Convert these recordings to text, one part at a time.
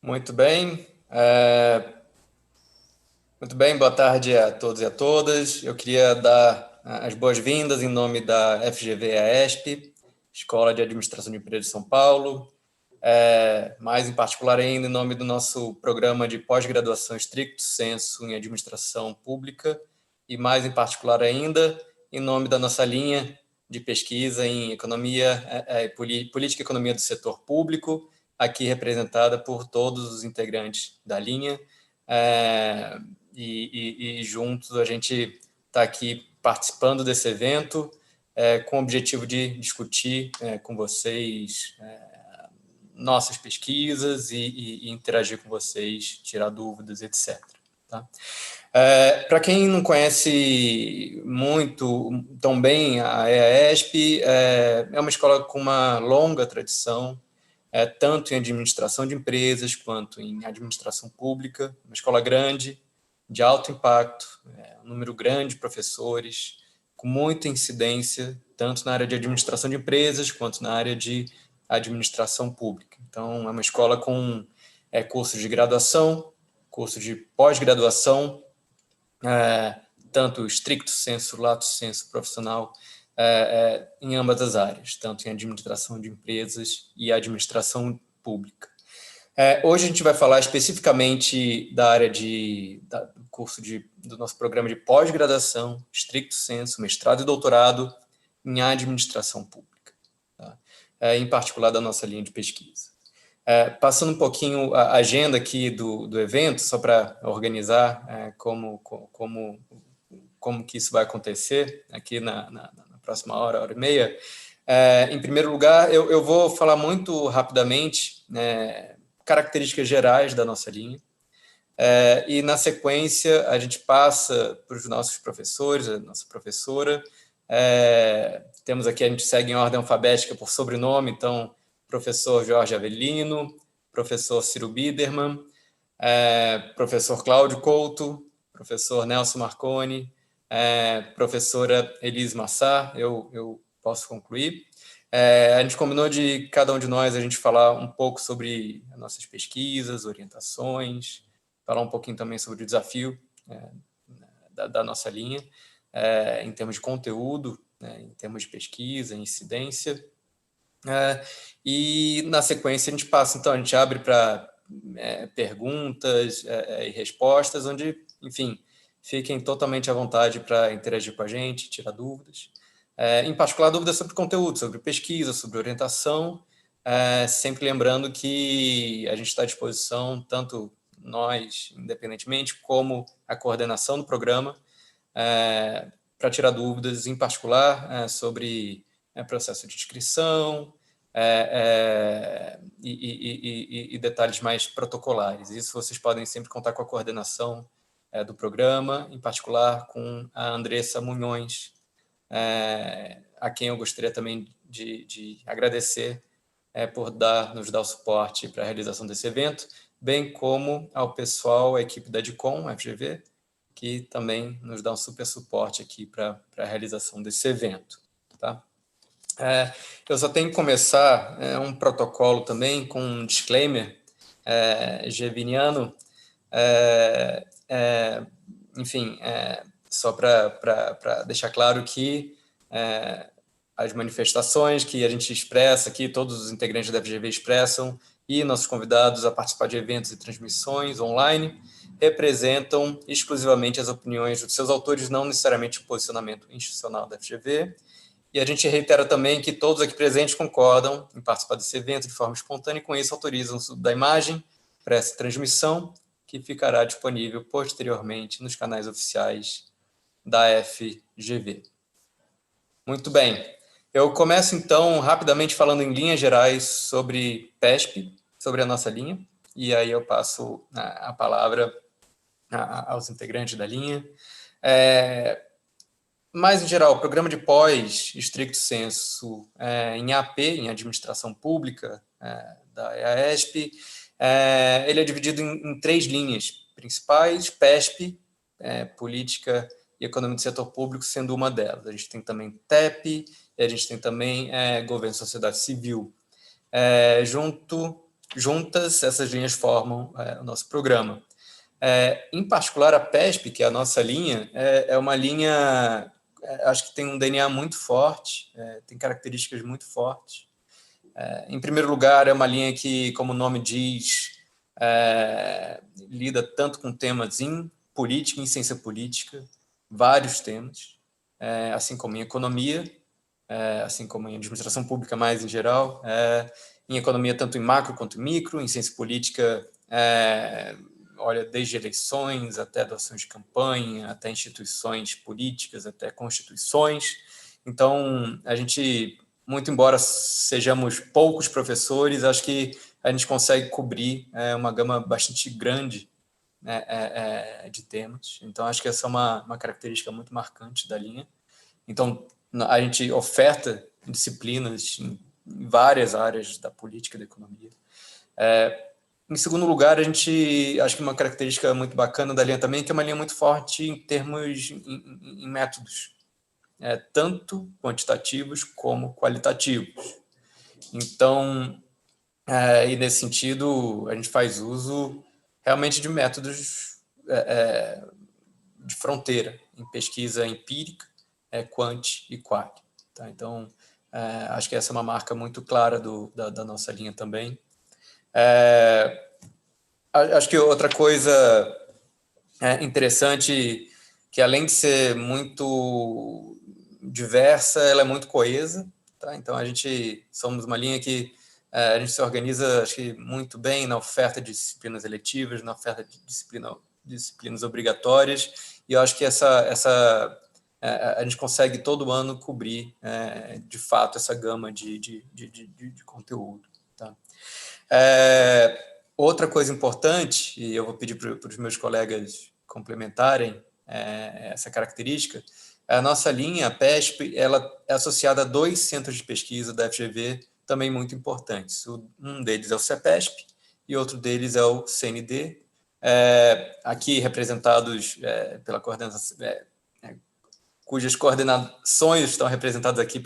Muito bem. Muito bem, boa tarde a todos e a todas. Eu queria dar as boas-vindas em nome da FGV-AESP, Escola de Administração de Empresas de São Paulo, mais em particular ainda em nome do nosso programa de pós-graduação Stricto Sensu em Administração Pública e mais em particular ainda em nome da nossa linha de pesquisa em Economia, Política e Economia do Setor Público, aqui representada por todos os integrantes da linha, e juntos a gente está aqui participando desse evento com o objetivo de discutir com vocês nossas pesquisas e interagir com vocês, tirar dúvidas, etc. Tá? Para quem não conhece muito tão bem a EAESP, é uma escola com uma longa tradição, tanto em administração de empresas quanto em administração pública, uma escola grande, de alto impacto, um número grande de professores, com muita incidência, tanto na área de administração de empresas quanto na área de administração pública. Então, é uma escola com cursos de graduação, cursos de pós-graduação, tanto stricto sensu, lato sensu profissional, em ambas as áreas, tanto em administração de empresas e administração pública. Hoje a gente vai falar especificamente da área do curso do nosso programa de pós-graduação, stricto sensu, mestrado e doutorado em administração pública, tá? Em particular da nossa linha de pesquisa. Passando um pouquinho a agenda aqui do evento, só para organizar como que isso vai acontecer aqui na próxima hora e meia. Em primeiro lugar, eu vou falar muito rapidamente características gerais da nossa linha, e na sequência a gente passa para os nossos professores, a nossa professora. Temos aqui, a gente segue em ordem alfabética por sobrenome, então professor Jorge Avelino, professor Ciro Biderman, professor Cláudio Couto, professor Nelson Marconi, professora Elise Massar. Eu posso concluir. A gente combinou de cada um de nós a gente falar um pouco sobre as nossas pesquisas, orientações, falar um pouquinho também sobre o desafio da nossa linha, em termos de conteúdo, em termos de pesquisa, incidência. E na sequência a gente passa, então a gente abre para perguntas e respostas, onde, enfim, fiquem totalmente à vontade para interagir com a gente, tirar dúvidas. Em particular, dúvidas sobre conteúdo, sobre pesquisa, sobre orientação, sempre lembrando que a gente está à disposição, tanto nós, independentemente, como a coordenação do programa, para tirar dúvidas, em particular, sobre processo de inscrição e detalhes mais protocolares. Isso vocês podem sempre contar com a coordenação do programa, em particular com a Andressa Munhões, a quem eu gostaria também de agradecer por nos dar o suporte para a realização desse evento, bem como ao pessoal, a equipe da DICOM, FGV, que também nos dá um super suporte aqui para a realização desse evento. Tá? Eu só tenho que começar um protocolo também com um disclaimer geviniano, enfim, só para deixar claro que as manifestações que a gente expressa aqui, todos os integrantes da FGV expressam, e nossos convidados a participar de eventos e transmissões online, representam exclusivamente as opiniões dos seus autores, não necessariamente o posicionamento institucional da FGV. E a gente reitera também que todos aqui presentes concordam em participar desse evento de forma espontânea e, com isso, autorizam o uso da imagem para essa transmissão, que ficará disponível posteriormente nos canais oficiais da FGV. Muito bem. Eu começo, então, rapidamente falando em linhas gerais sobre PESP, sobre a nossa linha, e aí eu passo a palavra aos integrantes da linha. Mas, em geral, o programa de pós, stricto sensu, em AP, em Administração Pública, da EAESP, ele é dividido em 3 linhas principais: PESP, Política e Economia do Setor Público, sendo uma delas. A gente tem também TEP, e a gente tem também Governo e Sociedade Civil. Junto juntas, essas linhas formam o nosso programa. Em particular, a PESP, que é a nossa linha, é uma linha, acho que tem um DNA muito forte, tem características muito fortes. Em primeiro lugar, é uma linha que, como o nome diz, lida tanto com temas em política, em ciência política, vários temas, assim como em economia, assim como em administração pública mais em geral, em economia tanto em macro quanto em micro, em ciência política, olha, desde eleições até doações de campanha, até instituições políticas, até constituições. Então, a gente, muito embora sejamos poucos professores, acho que a gente consegue cobrir uma gama bastante grande de temas. Então, acho que essa é uma característica muito marcante da linha. Então, a gente oferta disciplinas em várias áreas da política e da economia. Em segundo lugar, a gente acho que uma característica muito bacana da linha também é que é uma linha muito forte em termos em métodos, tanto quantitativos como qualitativos. Então, e nesse sentido, a gente faz uso realmente de métodos de fronteira, em pesquisa empírica, quant e qual. Tá? Então, acho que essa é uma marca muito clara da nossa linha também. Acho que outra coisa interessante, que além de ser muito diversa, ela é muito coesa. Tá? Então, a gente somos uma linha que a gente se organiza, acho que, muito bem na oferta de disciplinas eletivas, na oferta de disciplinas obrigatórias, e eu acho que a gente consegue todo ano cobrir, de fato, essa gama de conteúdo. Tá? Outra coisa importante, e eu vou pedir para os meus colegas complementarem essa característica, a nossa linha, a PESP, ela é associada a 2 centros de pesquisa da FGV também muito importantes. Um deles é o CEPESP e outro deles é o CND, aqui representados pela coordenação, cujas coordenações estão representadas aqui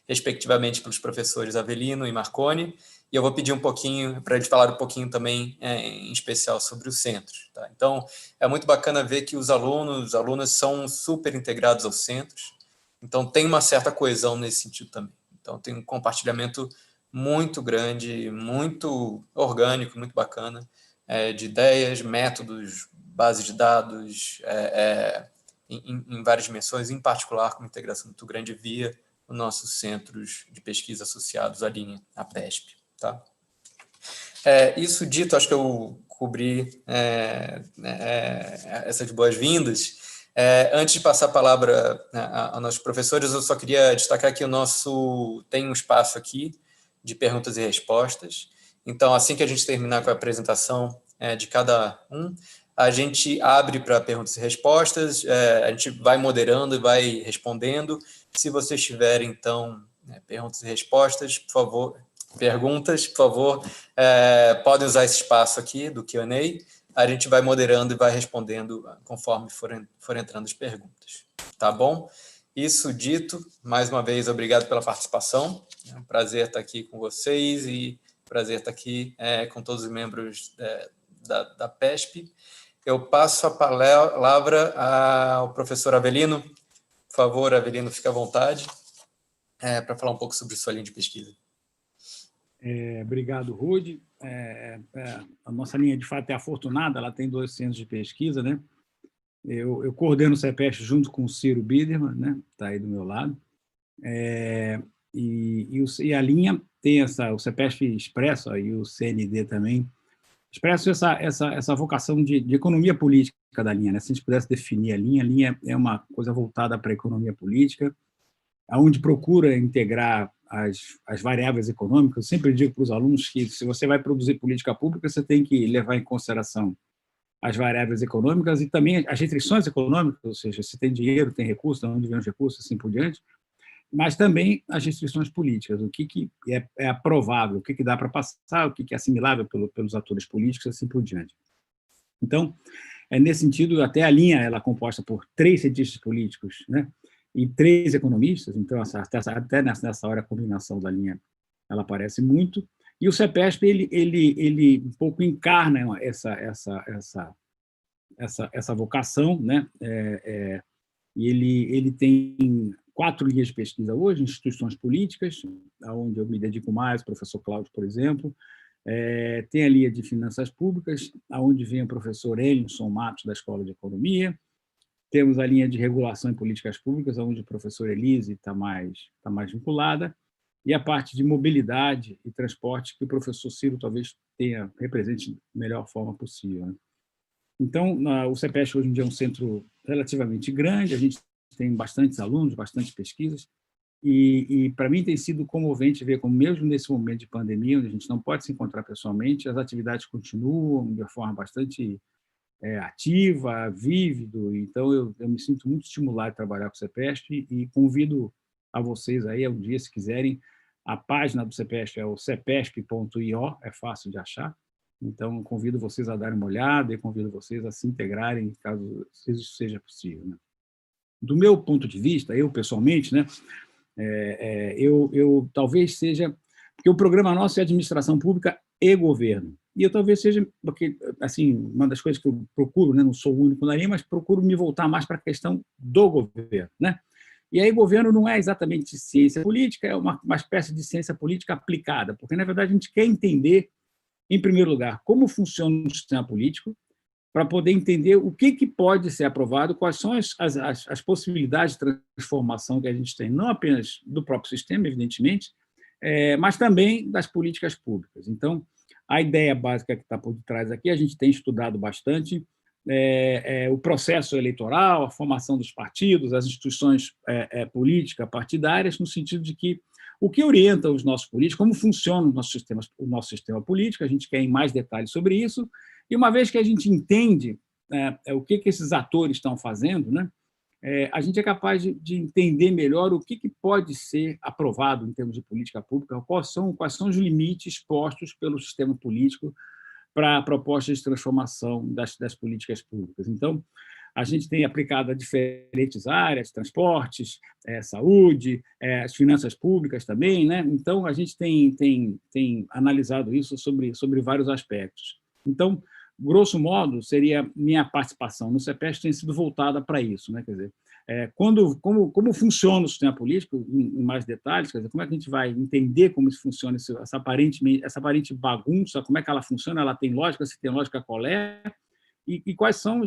respectivamente pelos professores Avelino e Marconi, e eu vou pedir um pouquinho para eles falarem um pouquinho também, em especial, sobre os centros. Tá? Então, é muito bacana ver que os alunas são super integrados aos centros, então tem uma certa coesão nesse sentido também. Então, tem um compartilhamento muito grande, muito orgânico, muito bacana, de ideias, métodos, bases de dados, em várias dimensões, em particular com uma integração muito grande via os nossos centros de pesquisa associados à linha, à PESP. Tá? Isso dito, acho que eu cobri essas boas-vindas. Antes de passar a palavra aos nossos professores, eu só queria destacar que tem um espaço aqui de perguntas e respostas. Então, assim que a gente terminar com a apresentação de cada um, a gente abre para perguntas e respostas, a gente vai moderando e vai respondendo. Se vocês tiverem, então, perguntas e respostas, por favor, podem usar esse espaço aqui do Q&A. A gente vai moderando e vai respondendo conforme for entrando as perguntas. Tá bom? Isso dito, mais uma vez, obrigado pela participação. É um prazer estar aqui com vocês e prazer estar aqui com todos os membros da PESP. Eu passo a palavra ao professor Avelino. Por favor, Avelino, fique à vontade para falar um pouco sobre sua linha de pesquisa. Obrigado, Rudy. A nossa linha, de fato, é afortunada, ela tem 2 centros de pesquisa, né? Eu coordeno o CEPESP junto com o Ciro Biderman, né? Está aí do meu lado. E a linha tem o CEPESP Expresso e o CND também, expresso essa vocação de economia política da linha, né? Se a gente pudesse definir a linha é uma coisa voltada para a economia política, onde procura integrar as variáveis econômicas. Eu sempre digo para os alunos que, se você vai produzir política pública, você tem que levar em consideração as variáveis econômicas e também as restrições econômicas, ou seja, se tem dinheiro, tem recursos, de onde vem os recursos, assim por diante, mas também as restrições políticas, o que é aprovável, o que dá para passar, o que é assimilável pelos atores políticos, assim por diante. Então, nesse sentido, até a linha ela é composta por 3 cientistas políticos, né, e 3 economistas, então até nessa hora a combinação da linha ela aparece muito, E o CEPESP ele um pouco encarna essa vocação, né? E ele tem 4 linhas de pesquisa hoje, instituições políticas, onde eu me dedico mais, o professor Cláudio, por exemplo. Tem a linha de finanças públicas, onde vem o professor Elinson Matos, da Escola de Economia. Temos a linha de regulação e políticas públicas, onde o professor Elise está mais vinculada, e a parte de mobilidade e transporte, que o professor Ciro talvez represente da melhor forma possível, né? Então, o CEPESP hoje em dia é um centro relativamente grande, a gente tem bastantes alunos, bastantes pesquisas, e para mim tem sido comovente ver como, mesmo nesse momento de pandemia, onde a gente não pode se encontrar pessoalmente, as atividades continuam de uma forma bastante ativa, vívido. Então, eu me sinto muito estimulado a trabalhar com o CEPESP e convido a vocês aí, um dia, se quiserem, a página do CEPESP é o cepesp.io, é fácil de achar. Então, convido vocês a darem uma olhada e convido vocês a se integrarem, caso isso seja possível, né? Do meu ponto de vista, eu pessoalmente, né, eu talvez seja... Porque o programa nosso é administração pública e governo. E eu talvez seja, porque, assim, uma das coisas que eu procuro, né, não sou o único na linha, mas procuro me voltar mais para a questão do governo, né? E aí, governo não é exatamente ciência política, é uma espécie de ciência política aplicada, porque, na verdade, a gente quer entender, em primeiro lugar, como funciona o sistema político, para poder entender o que pode ser aprovado, quais são as possibilidades de transformação que a gente tem, não apenas do próprio sistema, evidentemente, mas também das políticas públicas. Então, a ideia básica que está por detrás aqui, a gente tem estudado bastante o processo eleitoral, a formação dos partidos, as instituições políticas partidárias, no sentido de que o que orienta os nossos políticos, como funciona o nosso sistema político, a gente quer em mais detalhes sobre isso, e uma vez que a gente entende o que esses atores estão fazendo, né, a gente é capaz de entender melhor o que pode ser aprovado em termos de política pública, quais são os limites postos pelo sistema político para propostas de transformação das políticas públicas. Então, a gente tem aplicado a diferentes áreas, transportes, saúde, as finanças públicas também, né? Então, a gente tem analisado isso sobre vários aspectos. Então, grosso modo, seria minha participação no CEPESP tem sido voltada para isso, né? Quer dizer, como funciona o sistema político, em mais detalhes, quer dizer, como é que a gente vai entender como isso funciona, essa aparente bagunça, como é que ela funciona, ela tem lógica, se tem lógica, qual é, e quais são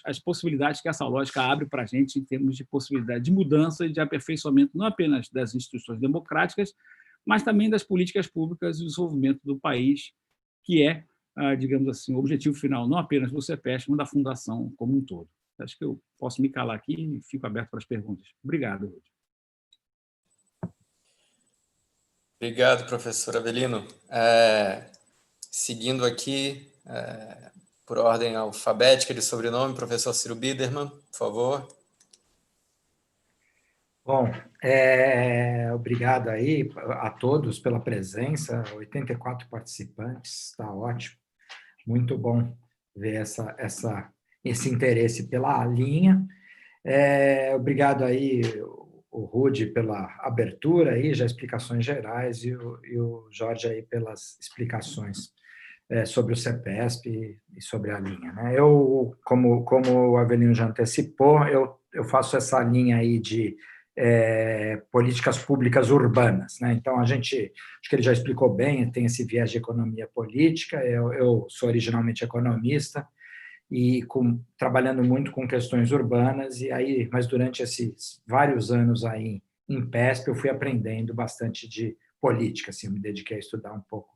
as possibilidades que essa lógica abre para a gente em termos de possibilidade de mudança e de aperfeiçoamento, não apenas das instituições democráticas, mas também das políticas públicas e do desenvolvimento do país, que é, digamos assim, o objetivo final não apenas do CEPESP, mas da Fundação como um todo. Acho que eu posso me calar aqui e fico aberto para as perguntas. Obrigado, Ruth. Obrigado, professor Avelino. Seguindo aqui, por ordem alfabética de sobrenome, professor Ciro Biderman, por favor. Bom, obrigado aí a todos pela presença, 84 participantes, está ótimo, muito bom ver esse interesse pela linha. Obrigado aí, o Rudy, pela abertura, aí, já explicações gerais, e o Jorge aí pelas explicações sobre o CEPESP e sobre a linha, né? Eu, como o Avelino já antecipou, eu faço essa linha aí de políticas públicas urbanas, né? Então, acho que ele já explicou bem, tem esse viés de economia política, eu sou originalmente economista, e trabalhando muito com questões urbanas, mas durante esses vários anos aí em PESP, eu fui aprendendo bastante de política, assim, eu me dediquei a estudar um pouco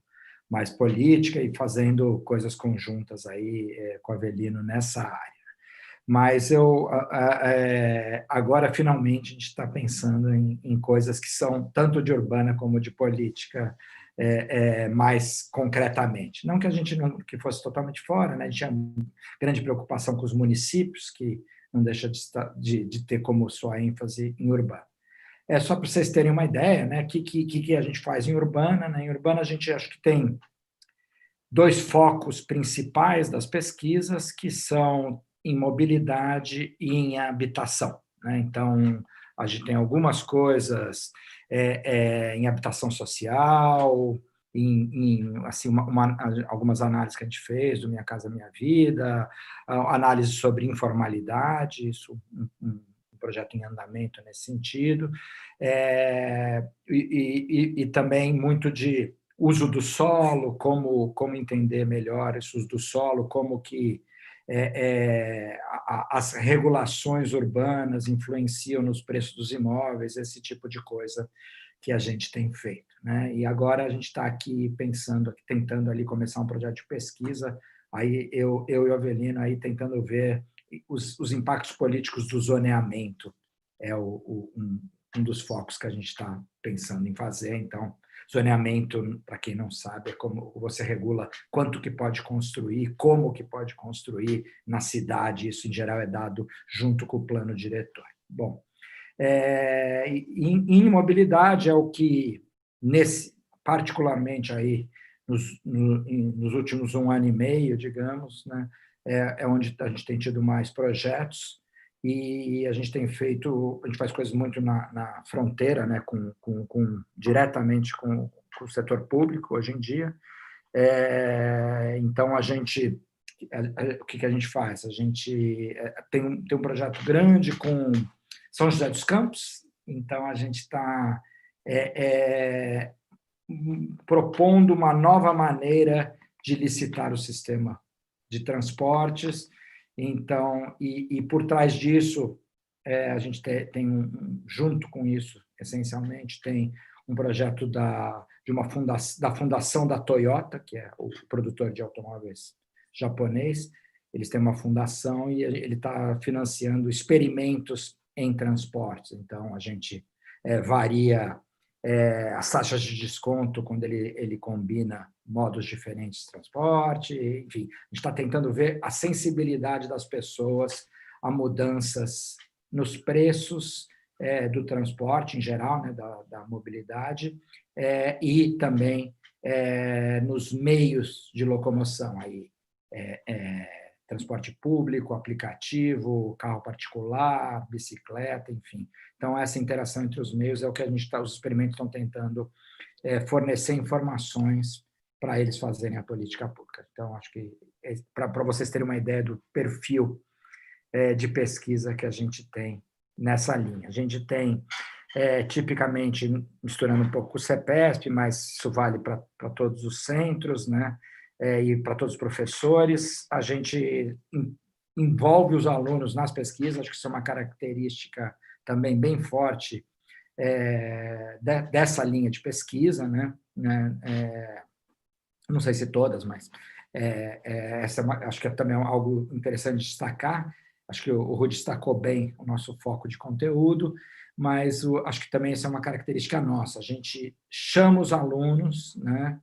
mais política e fazendo coisas conjuntas aí com o Avelino nessa área. Mas agora, finalmente, a gente está pensando em coisas que são tanto de urbana como de política, mais concretamente. Não que a gente não que fosse totalmente fora, né? A gente tinha grande preocupação com os municípios, que não deixa de ter como sua ênfase em urbana. Só para vocês terem uma ideia, né? O que a gente faz em urbana, né? Em urbana, a gente acho que tem 2 focos principais das pesquisas, que são em mobilidade e em habitação, né? Então, a gente tem algumas coisas em habitação social, assim, algumas análises que a gente fez do Minha Casa Minha Vida, análise sobre informalidade, isso um projeto em andamento nesse sentido, e também muito de uso do solo, como entender melhor esse uso do solo, como que as regulações urbanas influenciam nos preços dos imóveis, esse tipo de coisa que a gente tem feito, né? E agora a gente está aqui pensando, tentando ali começar um projeto de pesquisa, aí eu e o Avelino aí tentando ver os impactos políticos do zoneamento, um dos focos que a gente está pensando em fazer. Então, zoneamento, para quem não sabe, é como você regula quanto que pode construir, como que pode construir na cidade, isso em geral é dado junto com o plano diretor. Bom, em mobilidade é o que, particularmente aí, nos últimos 1 ano e meio, digamos, né, é onde a gente tem tido mais projetos, e a gente faz coisas muito na fronteira, né, diretamente com o setor público hoje em dia. Então, o que a gente faz? A gente tem um projeto grande com São José dos Campos, então a gente está propondo uma nova maneira de licitar o sistema de transportes. Então, e por trás disso, a gente tem junto com isso, essencialmente, tem um projeto da fundação da Toyota, que é o produtor de automóveis japonês. Eles têm uma fundação e ele está financiando experimentos em transportes. Então, a gente varia as taxas de desconto quando ele combina modos diferentes de transporte. Enfim, a gente está tentando ver a sensibilidade das pessoas a mudanças nos preços do transporte em geral, né, da mobilidade, e também nos meios de locomoção, aí, transporte público, aplicativo, carro particular, bicicleta, enfim. Então, essa interação entre os meios é o que os experimentos estão tentando fornecer informações para eles fazerem a política pública. Então, acho que, para vocês terem uma ideia do perfil de pesquisa que a gente tem nessa linha. A gente tem, tipicamente, misturando um pouco com o CEPESP, mas isso vale para todos os centros, né? E para todos os professores. A gente envolve os alunos nas pesquisas, acho que isso é uma característica também bem forte dessa linha de pesquisa, né? Não sei se todas, mas essa acho que é também algo interessante de destacar. Acho que o Rudi destacou bem o nosso foco de conteúdo, mas acho que também essa é uma característica nossa. A gente chama os alunos, né?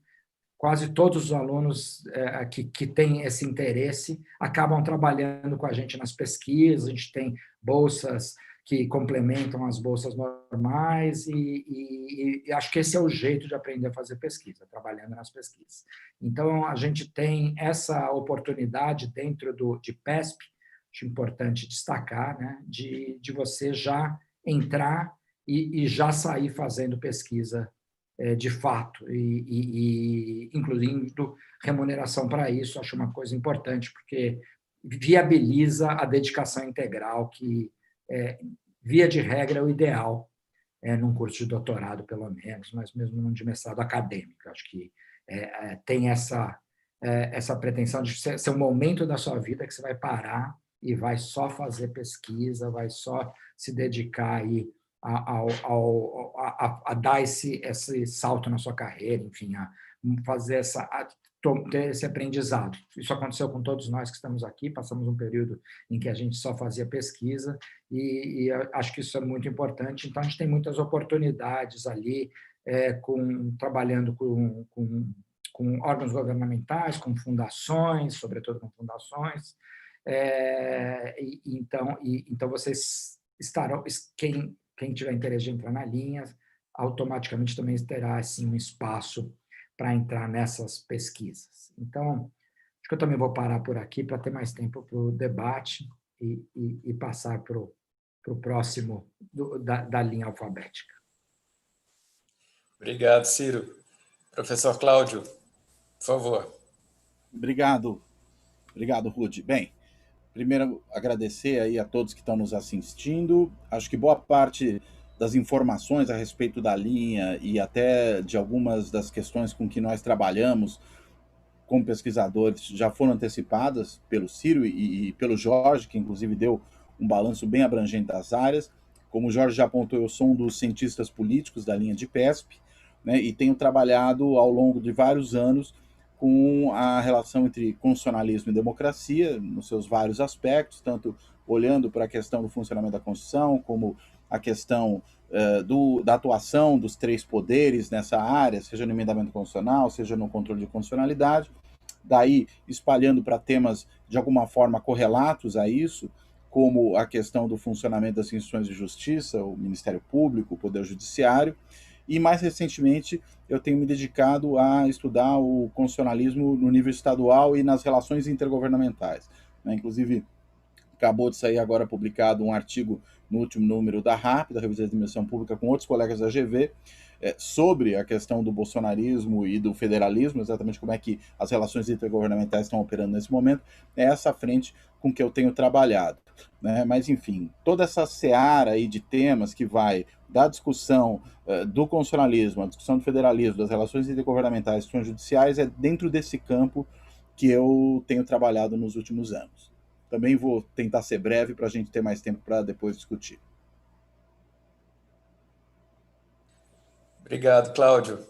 Quase todos os alunos que têm esse interesse acabam trabalhando com a gente nas pesquisas. A gente tem bolsas que complementam as bolsas normais, e acho que esse é o jeito de aprender a fazer pesquisa, trabalhando nas pesquisas. Então, a gente tem essa oportunidade dentro de PESP, acho importante destacar, né, de você já entrar e já sair fazendo pesquisa de fato, e incluindo remuneração para isso. Acho uma coisa importante, porque viabiliza a dedicação integral, que, via de regra, é o ideal num curso de doutorado, pelo menos, mas mesmo num de mestrado acadêmico. Acho que tem essa pretensão de ser um momento da sua vida que você vai parar e vai só fazer pesquisa, vai só se dedicar aí a dar esse salto na sua carreira, enfim, a fazer ter esse aprendizado. Isso aconteceu com todos nós que estamos aqui. Passamos um período em que a gente só fazia pesquisa, e acho que isso é muito importante. Então, a gente tem muitas oportunidades ali, trabalhando com órgãos governamentais, com fundações, sobretudo com fundações. Então, vocês estarão, quem tiver interesse de entrar na linha, automaticamente também terá assim, um espaço para entrar nessas pesquisas. Então, acho que eu também vou parar por aqui para ter mais tempo para o debate e passar para o próximo da linha alfabética. Obrigado, Ciro. Professor Cláudio, por favor. Obrigado, Rudy. Bem, primeiro agradecer aí a todos que estão nos assistindo. Acho que boa parte das informações a respeito da linha e até de algumas das questões com que nós trabalhamos como pesquisadores já foram antecipadas pelo Ciro e pelo Jorge, que inclusive deu um balanço bem abrangente das áreas. Como o Jorge já apontou, eu sou um dos cientistas políticos da linha de PESP, né, e tenho trabalhado ao longo de vários anos com a relação entre constitucionalismo e democracia, nos seus vários aspectos, tanto olhando para a questão do funcionamento da Constituição, como a questão da atuação dos três poderes nessa área, seja no emendamento constitucional, seja no controle de constitucionalidade, daí espalhando para temas de alguma forma correlatos a isso, como a questão do funcionamento das instituições de justiça, o Ministério Público, o Poder Judiciário, e mais recentemente eu tenho me dedicado a estudar o constitucionalismo no nível estadual e nas relações intergovernamentais. Inclusive, acabou de sair agora publicado um artigo no último número da RAP, da Revista de Administração Pública, com outros colegas da GV, sobre a questão do bolsonarismo e do federalismo, exatamente como é que as relações intergovernamentais estão operando nesse momento. É essa frente com que eu tenho trabalhado, né? Mas, enfim, toda essa seara aí de temas que vai da discussão do constitucionalismo, a discussão do federalismo, das relações intergovernamentais, das instituições judiciais, é dentro desse campo que eu tenho trabalhado nos últimos anos. Também vou tentar ser breve para a gente ter mais tempo para depois discutir. Obrigado, Cláudio.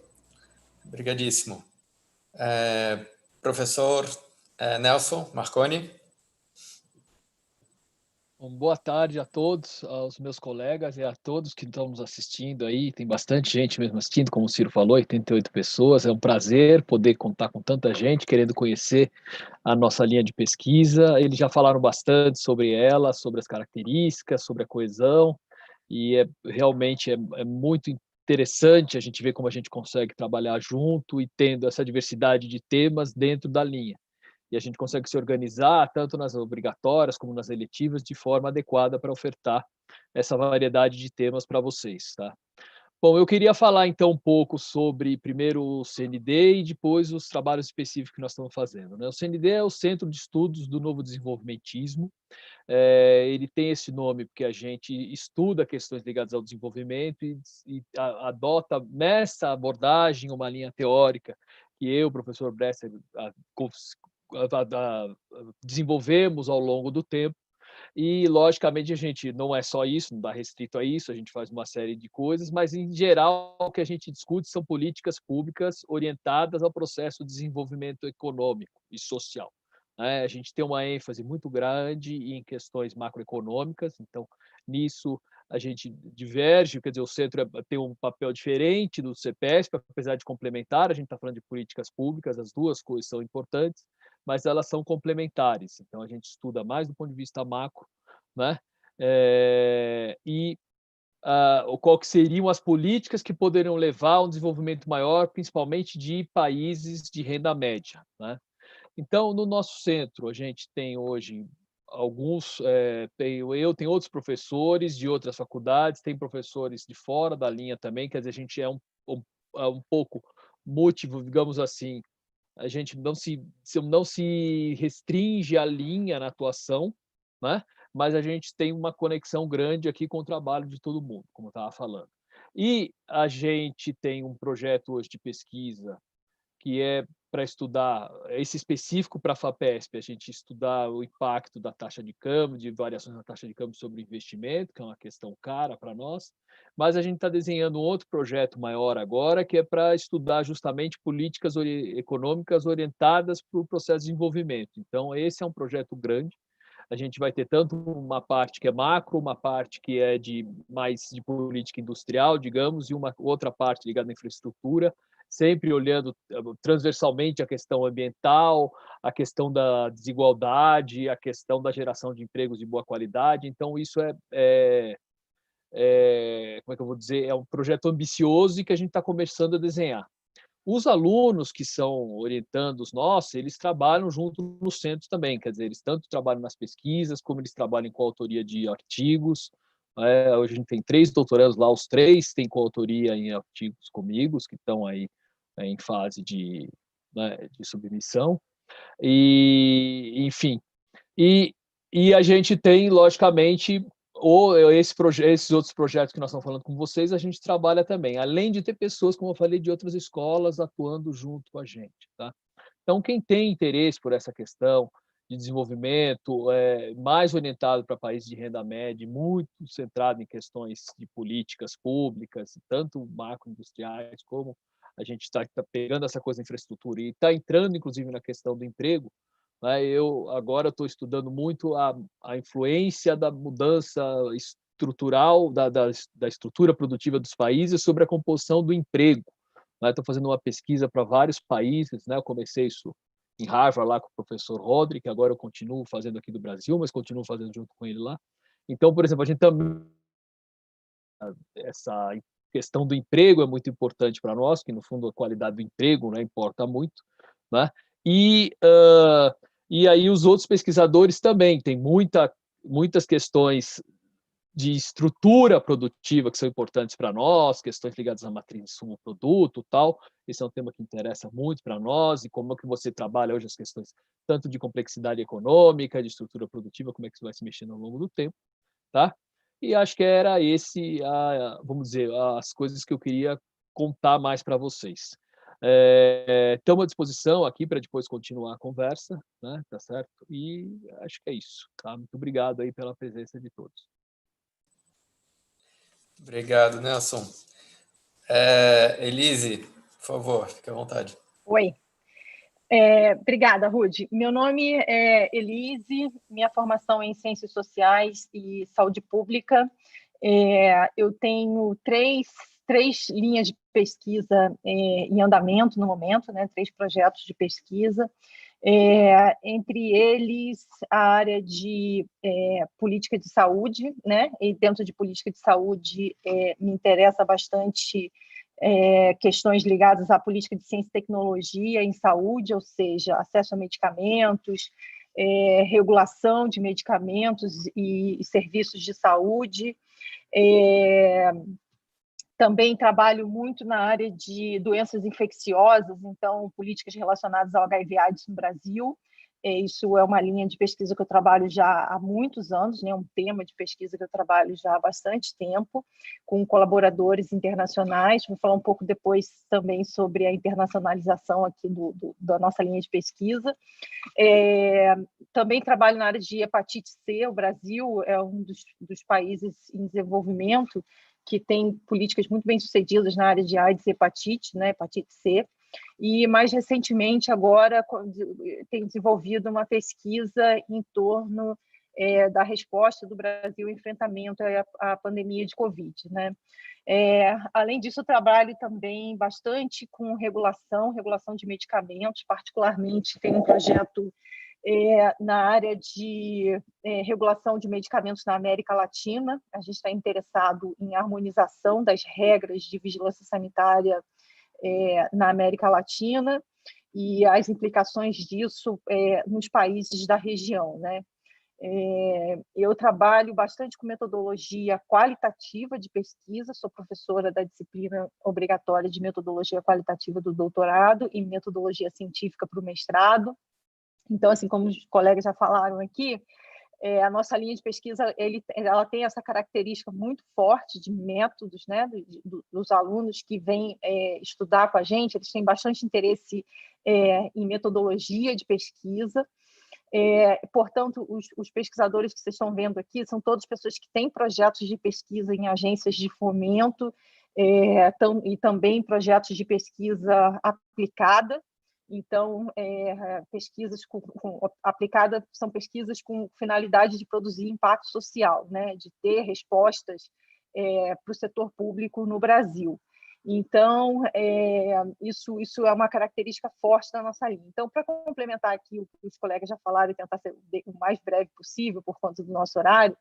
Obrigadíssimo. Professor Nelson Marconi. Bom, boa tarde a todos, aos meus colegas e a todos que estão nos assistindo aí. Tem bastante gente mesmo assistindo, como o Ciro falou, 88 pessoas. É um prazer poder contar com tanta gente querendo conhecer a nossa linha de pesquisa. Eles já falaram bastante sobre ela, sobre as características, sobre a coesão, e realmente é muito interessante a gente ver como a gente consegue trabalhar junto e tendo essa diversidade de temas dentro da linha. E a gente consegue se organizar, tanto nas obrigatórias como nas eletivas, de forma adequada para ofertar essa variedade de temas para vocês, tá? Bom, eu queria falar então um pouco sobre, primeiro, o CND e depois os trabalhos específicos que nós estamos fazendo, né? O CND é o Centro de Estudos do Novo Desenvolvimentismo. Ele tem esse nome porque a gente estuda questões ligadas ao desenvolvimento e adota nessa abordagem uma linha teórica que eu, professor Bresser, desenvolvemos ao longo do tempo. E, logicamente, a gente não é só isso, não dá restrito a isso, a gente faz uma série de coisas, mas, em geral, o que a gente discute são políticas públicas orientadas ao processo de desenvolvimento econômico e social. A gente tem uma ênfase muito grande em questões macroeconômicas, então, nisso, a gente diverge, quer dizer, o centro tem um papel diferente do CEPESP, apesar de complementar, a gente está falando de políticas públicas, as duas coisas são importantes, mas elas são complementares. Então, a gente estuda mais do ponto de vista macro, né? Qual que seriam as políticas que poderiam levar a um desenvolvimento maior, principalmente de países de renda média, né? Então, no nosso centro, a gente tem hoje alguns, eu tenho outros professores de outras faculdades, tem professores de fora da linha também, quer dizer, a gente é um pouco múltiplo, digamos assim. A gente não se restringe à linha na atuação, né? Mas a gente tem uma conexão grande aqui com o trabalho de todo mundo, como eu estava falando. E a gente tem um projeto hoje de pesquisa que é para estudar, esse específico para a FAPESP, a gente estudar o impacto da taxa de câmbio, de variações na taxa de câmbio sobre o investimento, que é uma questão cara para nós, mas a gente está desenhando um outro projeto maior agora, que é para estudar justamente políticas econômicas orientadas para o processo de desenvolvimento. Então, esse é um projeto grande. A gente vai ter tanto uma parte que é macro, uma parte que é mais de política industrial, digamos, e uma outra parte ligada à infraestrutura, sempre olhando transversalmente a questão ambiental, a questão da desigualdade, a questão da geração de empregos de boa qualidade. Então, isso como é que eu vou dizer, é um projeto ambicioso e que a gente está começando a desenhar. Os alunos que são orientandos nossos, eles trabalham junto no centro também, quer dizer, eles tanto trabalham nas pesquisas, como eles trabalham com autoria de artigos. Hoje a gente tem 3 doutorandos lá, os 3 têm coautoria em artigos comigo, que estão aí em fase de, né, de submissão. E, enfim, e a gente tem, logicamente, esses outros projetos que nós estamos falando com vocês, a gente trabalha também, além de ter pessoas, como eu falei, de outras escolas atuando junto com a gente. Tá? Então, quem tem interesse por essa questão de desenvolvimento mais orientado para países de renda média, muito centrado em questões de políticas públicas, tanto macroindustriais, como a gente está pegando essa coisa de infraestrutura e está entrando, inclusive, na questão do emprego. Eu agora estou estudando muito a influência da mudança estrutural, da estrutura produtiva dos países sobre a composição do emprego. Estou fazendo uma pesquisa para vários países. Eu comecei isso em Harvard, lá com o professor Rodri, que agora eu continuo fazendo aqui do Brasil, mas continuo fazendo junto com ele lá. Então, por exemplo, a gente também... Essa questão do emprego é muito importante para nós, que, no fundo, a qualidade do emprego, né, importa muito. Né? E aí os outros pesquisadores também têm muitas questões de estrutura produtiva que são importantes para nós, questões ligadas à matriz de insumo-produto, tal. Esse é um tema que interessa muito para nós, e como é que você trabalha hoje as questões tanto de complexidade econômica, de estrutura produtiva, como é que isso vai se mexendo ao longo do tempo, tá? E acho que era vamos dizer, as coisas que eu queria contar mais para vocês. Estamos à disposição aqui para depois continuar a conversa, né? Tá certo? E acho que é isso. Tá? Muito obrigado aí pela presença de todos. Obrigado, Nelson. Elise, por favor, fique à vontade. Oi. Obrigada, Rude. Meu nome é Elise, minha formação é em Ciências Sociais e Saúde Pública. Eu tenho três linhas de pesquisa em andamento no momento, né? 3 projetos de pesquisa. Entre eles, a área de política de saúde, né? E dentro de política de saúde me interessa bastante questões ligadas à política de ciência e tecnologia em saúde, ou seja, acesso a medicamentos, regulação de medicamentos e serviços de saúde. Também trabalho muito na área de doenças infecciosas, então, políticas relacionadas ao HIV/AIDS no Brasil. Isso é uma linha de pesquisa que eu trabalho já há muitos anos, né? Um tema de pesquisa que eu trabalho já há bastante tempo, com colaboradores internacionais. Vou falar um pouco depois também sobre a internacionalização aqui da nossa linha de pesquisa. Também trabalho na área de hepatite C. O Brasil é um dos países em desenvolvimento que tem políticas muito bem-sucedidas na área de AIDS e hepatite, né, hepatite C. E, mais recentemente, agora, tem desenvolvido uma pesquisa em torno da resposta do Brasil ao enfrentamento à pandemia de Covid. Né? Além disso, eu trabalho também bastante com regulação de medicamentos, particularmente tem um projeto na área de regulação de medicamentos na América Latina. A gente está interessado em harmonização das regras de vigilância sanitária na América Latina e as implicações disso nos países da região. Né? Eu trabalho bastante com metodologia qualitativa de pesquisa, sou professora da disciplina obrigatória de metodologia qualitativa do doutorado e metodologia científica para o mestrado. Então, assim como os colegas já falaram aqui, a nossa linha de pesquisa ela tem essa característica muito forte de métodos, né, dos alunos que vêm estudar com a gente. Eles têm bastante interesse em metodologia de pesquisa. Portanto, os pesquisadores que vocês estão vendo aqui são todas pessoas que têm projetos de pesquisa em agências de fomento e também projetos de pesquisa aplicada. Então, pesquisas aplicada são pesquisas com finalidade de produzir impacto social, né? De ter respostas para o setor público no Brasil. Então, isso é uma característica forte da nossa linha. Então, para complementar aqui o que os colegas já falaram e tentar ser o mais breve possível por conta do nosso horário,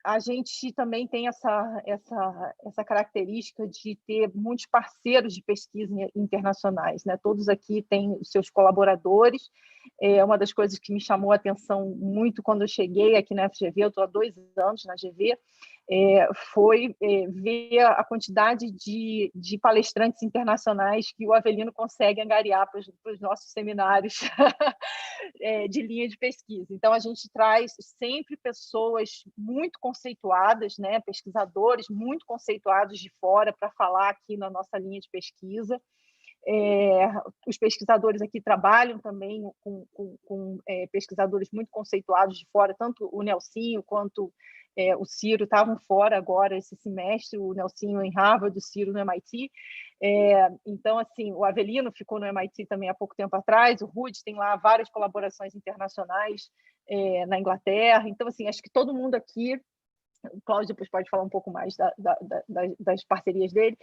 a gente também tem essa característica de ter muitos parceiros de pesquisa internacionais, né? Todos aqui têm os seus colaboradores. Uma das coisas que me chamou a atenção muito quando eu cheguei aqui na FGV, eu estou há 2 anos na GV, foi ver a quantidade de palestrantes internacionais que o Avelino consegue angariar para os nossos seminários de linha de pesquisa. Então, a gente traz sempre pessoas muito conceituadas, né, pesquisadores muito conceituados de fora para falar aqui na nossa linha de pesquisa. Os pesquisadores aqui trabalham também com pesquisadores muito conceituados de fora, tanto o Nelsinho quanto o Ciro estavam fora agora esse semestre, o Nelsinho em Harvard, o Ciro no MIT. Então, assim, o Avelino ficou no MIT também há pouco tempo atrás, o Ruud tem lá várias colaborações internacionais na Inglaterra. Então, assim, acho que todo mundo aqui, o Cláudio depois pode falar um pouco mais das parcerias dele.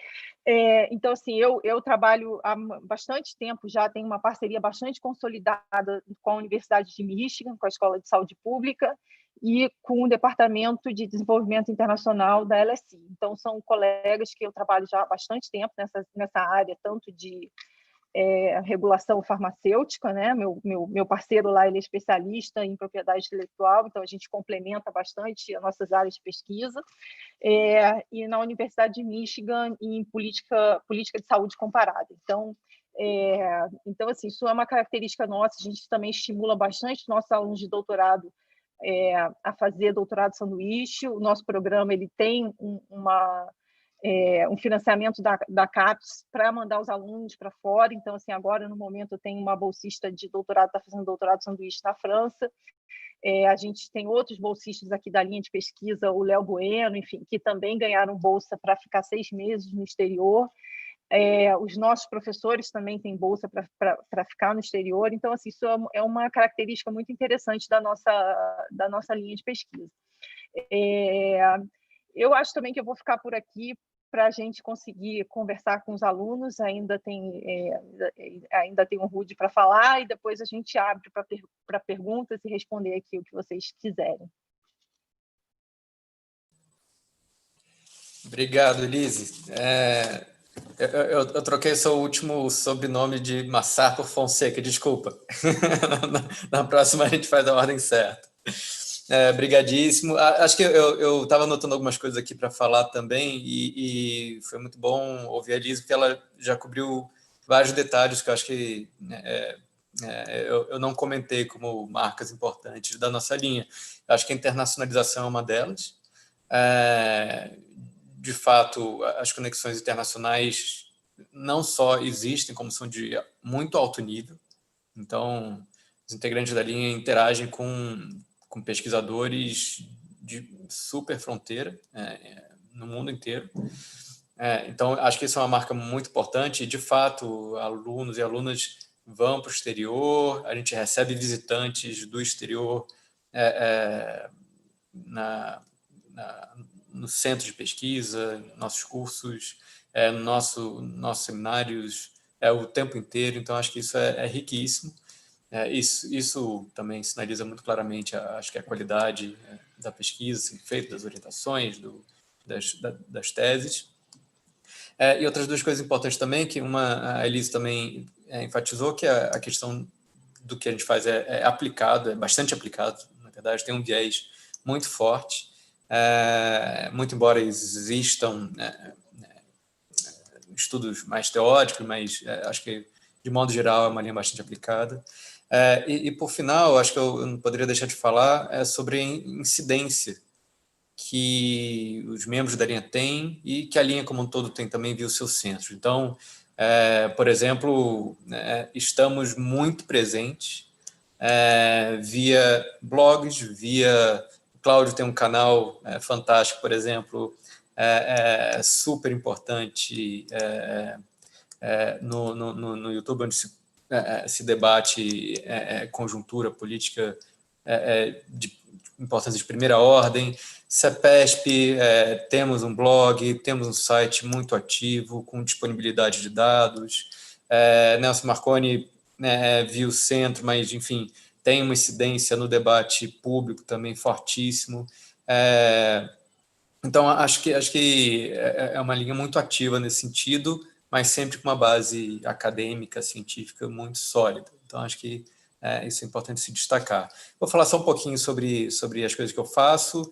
Então, assim, eu trabalho há bastante tempo já, tenho uma parceria bastante consolidada com a Universidade de Michigan, com a Escola de Saúde Pública, e com o Departamento de Desenvolvimento Internacional da LSI. Então, são colegas que eu trabalho já há bastante tempo nessa área, tanto de regulação farmacêutica, né? Meu parceiro lá, ele é especialista em propriedade intelectual, então a gente complementa bastante as nossas áreas de pesquisa, e na Universidade de Michigan em política de saúde comparada. Então, assim, isso é uma característica nossa, a gente também estimula bastante nossos alunos de doutorado a fazer doutorado sanduíche. O nosso programa ele tem um financiamento da CAPES para mandar os alunos para fora. Então, assim, agora, no momento, eu tenho uma bolsista de doutorado, está fazendo doutorado sanduíche na França. A gente tem outros bolsistas aqui da linha de pesquisa, o Léo Bueno, enfim, que também ganharam bolsa para ficar 6 meses no exterior. Os nossos professores também têm bolsa para ficar no exterior. Então, assim, isso é uma característica muito interessante da nossa linha de pesquisa. Eu acho também que eu vou ficar por aqui para a gente conseguir conversar com os alunos. Ainda tem um Ruud para falar, e depois a gente abre para perguntas e responder aqui o que vocês quiserem. Obrigado, Elise. Eu troquei seu último sobrenome de Massar por Fonseca, desculpa. Na próxima a gente faz a ordem certa. Brigadíssimo. Acho que eu estava anotando algumas coisas aqui para falar também, e foi muito bom ouvir a Elise, porque ela já cobriu vários detalhes que eu acho que eu não comentei como marcas importantes da nossa linha. Eu acho que a internacionalização é uma delas. De fato, as conexões internacionais não só existem, como são de muito alto nível. Então, os integrantes da linha interagem com pesquisadores de super fronteira no mundo inteiro. Então, acho que isso é uma marca muito importante. E, de fato, alunos e alunas vão para o exterior, a gente recebe visitantes do exterior no centro de pesquisa, nossos cursos, nossos seminários, o tempo inteiro. Então, acho que isso é riquíssimo. Isso também sinaliza muito claramente, acho que a qualidade da pesquisa feita, das orientações, das teses. E outras duas coisas importantes também, que a Elise também enfatizou, que a questão do que a gente faz é aplicado, é bastante aplicado, na verdade, tem um viés muito forte. Muito embora existam estudos mais teóricos, mas acho que, de modo geral, é uma linha bastante aplicada. E por final, acho que eu não poderia deixar de falar sobre a incidência que os membros da linha têm e que a linha como um todo tem também via o seu centro. Então, por exemplo, estamos muito presentes via blogs, via... O Cláudio tem um canal fantástico, por exemplo, super importante no YouTube, onde se debate conjuntura política de importância de primeira ordem. CEPESP, temos um blog, temos um site muito ativo, com disponibilidade de dados. Nelson Marconi via o centro, mas, enfim, tem uma incidência no debate público também fortíssimo. Então, acho que é uma linha muito ativa nesse sentido, mas sempre com uma base acadêmica, científica muito sólida. Então, acho que isso é importante se destacar. Vou falar só um pouquinho sobre as coisas que eu faço.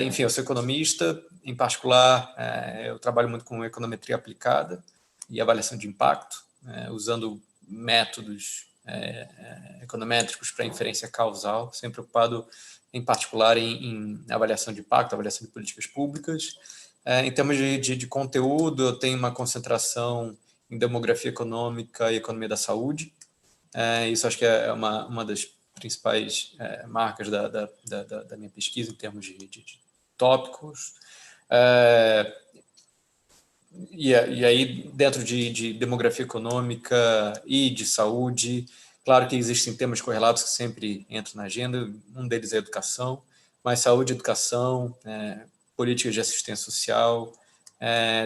Enfim, eu sou economista, em particular, eu trabalho muito com econometria aplicada e avaliação de impacto, usando métodos econométricos para inferência causal, sempre preocupado, em particular, em avaliação de impacto, avaliação de políticas públicas. Em termos de conteúdo, eu tenho uma concentração em demografia econômica e economia da saúde. Isso acho que é uma das principais marcas da minha pesquisa em termos de tópicos. E aí, dentro de demografia econômica e de saúde, claro que existem temas correlatos que sempre entram na agenda, um deles é a educação, mas saúde, educação, políticas de assistência social,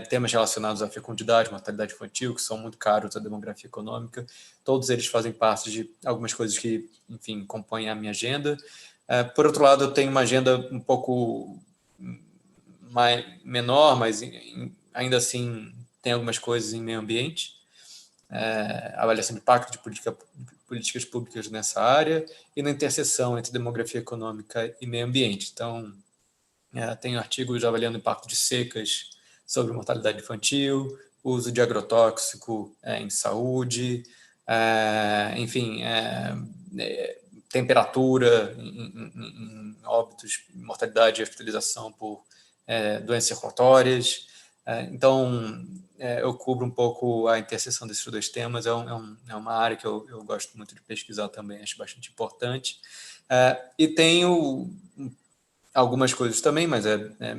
temas relacionados à fecundidade, mortalidade infantil, que são muito caros à demografia econômica, todos eles fazem parte de algumas coisas que, enfim, compõem a minha agenda. Por outro lado, eu tenho uma agenda um pouco menor, mas ainda assim tem algumas coisas em meio ambiente, avaliação de impacto de políticas públicas nessa área e na interseção entre demografia econômica e meio ambiente. Então, tenho artigos avaliando o impacto de secas sobre mortalidade infantil, uso de agrotóxico em saúde, enfim, temperatura em óbitos, mortalidade e hospitalização por doenças circulatórias. Então, eu cubro um pouco a interseção desses dois temas, é uma área que eu gosto muito de pesquisar também, acho bastante importante. E tenho algumas coisas também, mas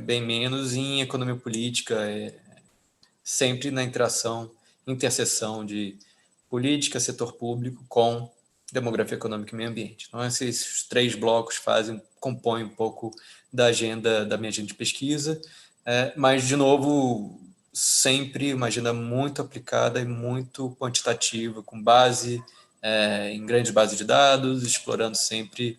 bem menos em economia política, sempre na interseção de política, setor público com demografia econômica e meio ambiente. Então, esses três blocos compõem um pouco da minha agenda de pesquisa, mas, de novo, sempre uma agenda muito aplicada e muito quantitativa, com base em grandes bases de dados, explorando sempre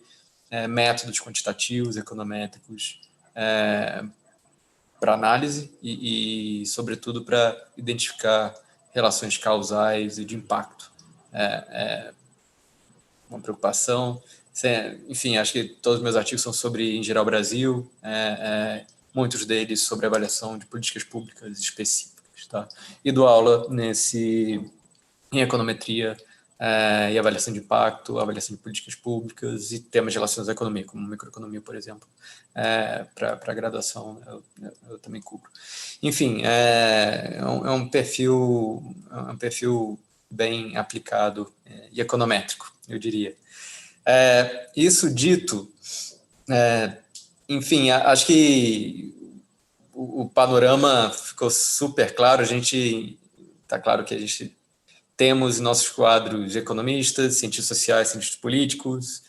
métodos quantitativos, econométricos, para análise e, sobretudo, para identificar relações causais e de impacto. Uma preocupação. Enfim, acho que todos os meus artigos são sobre, em geral, Brasil, muitos deles sobre avaliação de políticas públicas específicas. Tá? E dou aula em econometria e avaliação de impacto, avaliação de políticas públicas e temas relacionados à economia, como microeconomia, por exemplo, para a graduação eu também cubro. Enfim, é um perfil bem aplicado e econométrico, eu diria. Isso dito, enfim, acho que o panorama ficou super claro. Está claro que a gente temos em nossos quadros economistas, cientistas sociais, cientistas políticos,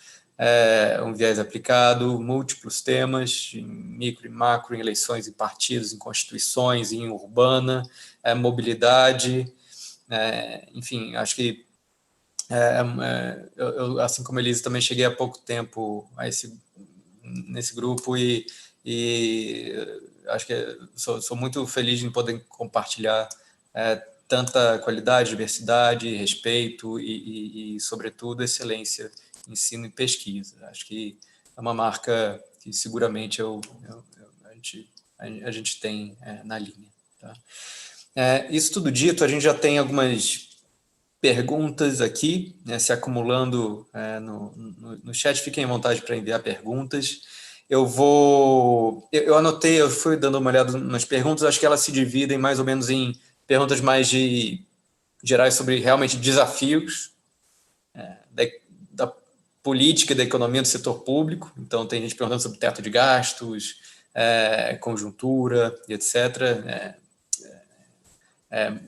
um viés aplicado, múltiplos temas, em micro e macro, em eleições, em partidos, em constituições, em urbana, mobilidade, enfim, acho que eu, assim como a Elisa, também cheguei há pouco tempo nesse grupo e acho que sou muito feliz em poder compartilhar tanta qualidade, diversidade, respeito e, sobretudo, excelência, ensino e pesquisa. Acho que é uma marca que seguramente a gente tem na linha. Tá? Isso tudo dito, a gente já tem algumas perguntas aqui, se acumulando no chat. Fiquem à vontade para enviar perguntas. Eu anotei, eu fui dando uma olhada nas perguntas, acho que elas se dividem mais ou menos em perguntas mais gerais sobre realmente desafios da política e da economia do setor público. Então, tem gente perguntando sobre teto de gastos, conjuntura, etc.,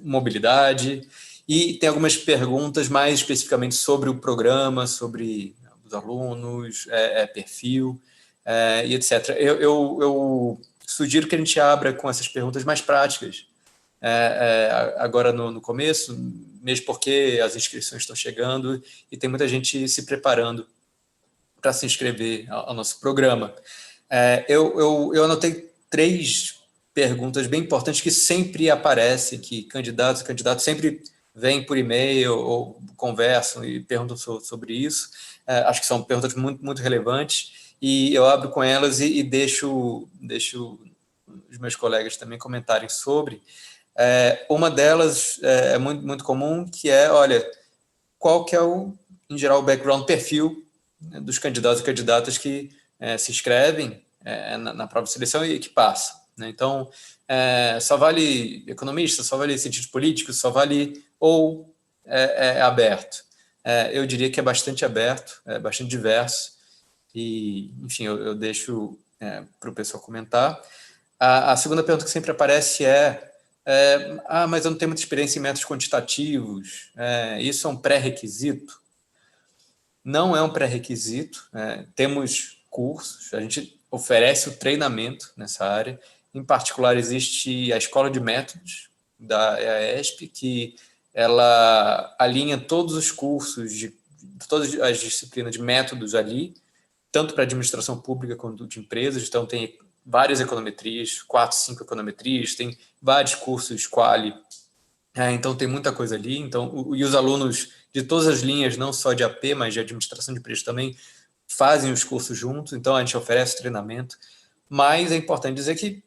mobilidade. E tem algumas perguntas mais especificamente sobre o programa, sobre os alunos, perfil, e etc. Eu sugiro que a gente abra com essas perguntas mais práticas, agora no começo, mesmo porque as inscrições estão chegando e tem muita gente se preparando para se inscrever ao nosso programa. Eu anotei 3 perguntas bem importantes que sempre aparecem, que candidatos e candidatas sempre vêm por e-mail ou conversam e perguntam sobre isso. Acho que são perguntas muito, muito relevantes e eu abro com elas e deixo os meus colegas também comentarem sobre. Uma delas é muito comum, que é, olha, qual que é, em geral, o background, perfil, né, dos candidatos e candidatas que se inscrevem na prova de seleção e que passam, né? Então, só vale economista, só vale cientista político, só vale ou é aberto. Eu diria que é bastante aberto, é bastante diverso, e, enfim, eu deixo para o pessoal comentar. A segunda pergunta que sempre aparece mas eu não tenho muita experiência em métodos quantitativos, isso é um pré-requisito? Não é um pré-requisito, temos cursos, a gente oferece o treinamento nessa área. Em particular, existe a Escola de Métodos da EASP, que ela alinha todos os cursos, de todas as disciplinas de métodos ali, tanto para administração pública quanto de empresas. Então, tem várias econometrias, 4, 5 econometrias, tem vários cursos quali. Então, tem muita coisa ali. Então, e os alunos de todas as linhas, não só de AP, mas de administração de empresas também, fazem os cursos juntos. Então, a gente oferece treinamento. Mas é importante dizer que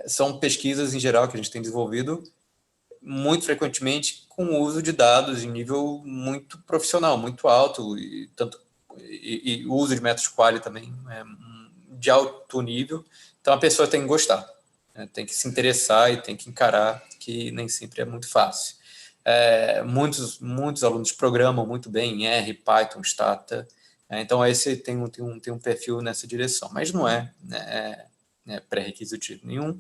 são pesquisas, em geral, que a gente tem desenvolvido muito frequentemente com o uso de dados em nível muito profissional, muito alto, e o uso de métodos quali também de alto nível. Então, a pessoa tem que gostar, né? Tem que se interessar e tem que encarar, que nem sempre é muito fácil. Muitos alunos programam muito bem em R, Python, Stata. Então, esse tem um perfil nessa direção, mas não é pré-requisito nenhum.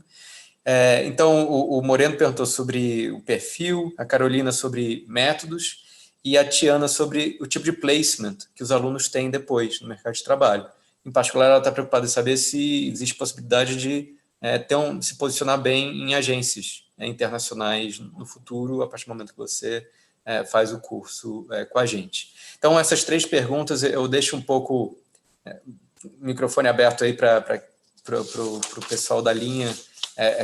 Então, o Moreno perguntou sobre o perfil, a Carolina sobre métodos e a Tiana sobre o tipo de placement que os alunos têm depois no mercado de trabalho. Em particular, ela está preocupada em saber se existe possibilidade de se posicionar bem em agências internacionais no futuro, a partir do momento que você faz o curso com a gente. Então, essas 3 perguntas, eu deixo um pouco o microfone aberto aí para o pessoal da linha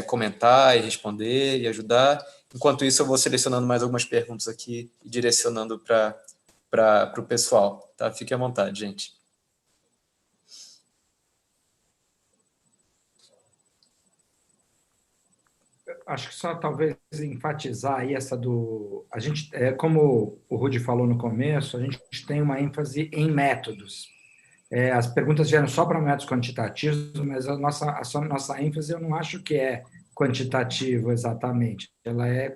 comentar e responder e ajudar. Enquanto isso, eu vou selecionando mais algumas perguntas aqui e direcionando para o pessoal. Tá? Fique à vontade, gente. Acho que só talvez enfatizar aí essa do... A gente, como o Rudi falou no começo, a gente tem uma ênfase em métodos. As perguntas vieram só para métodos quantitativos, mas a nossa ênfase eu não acho que é quantitativo exatamente. Ela é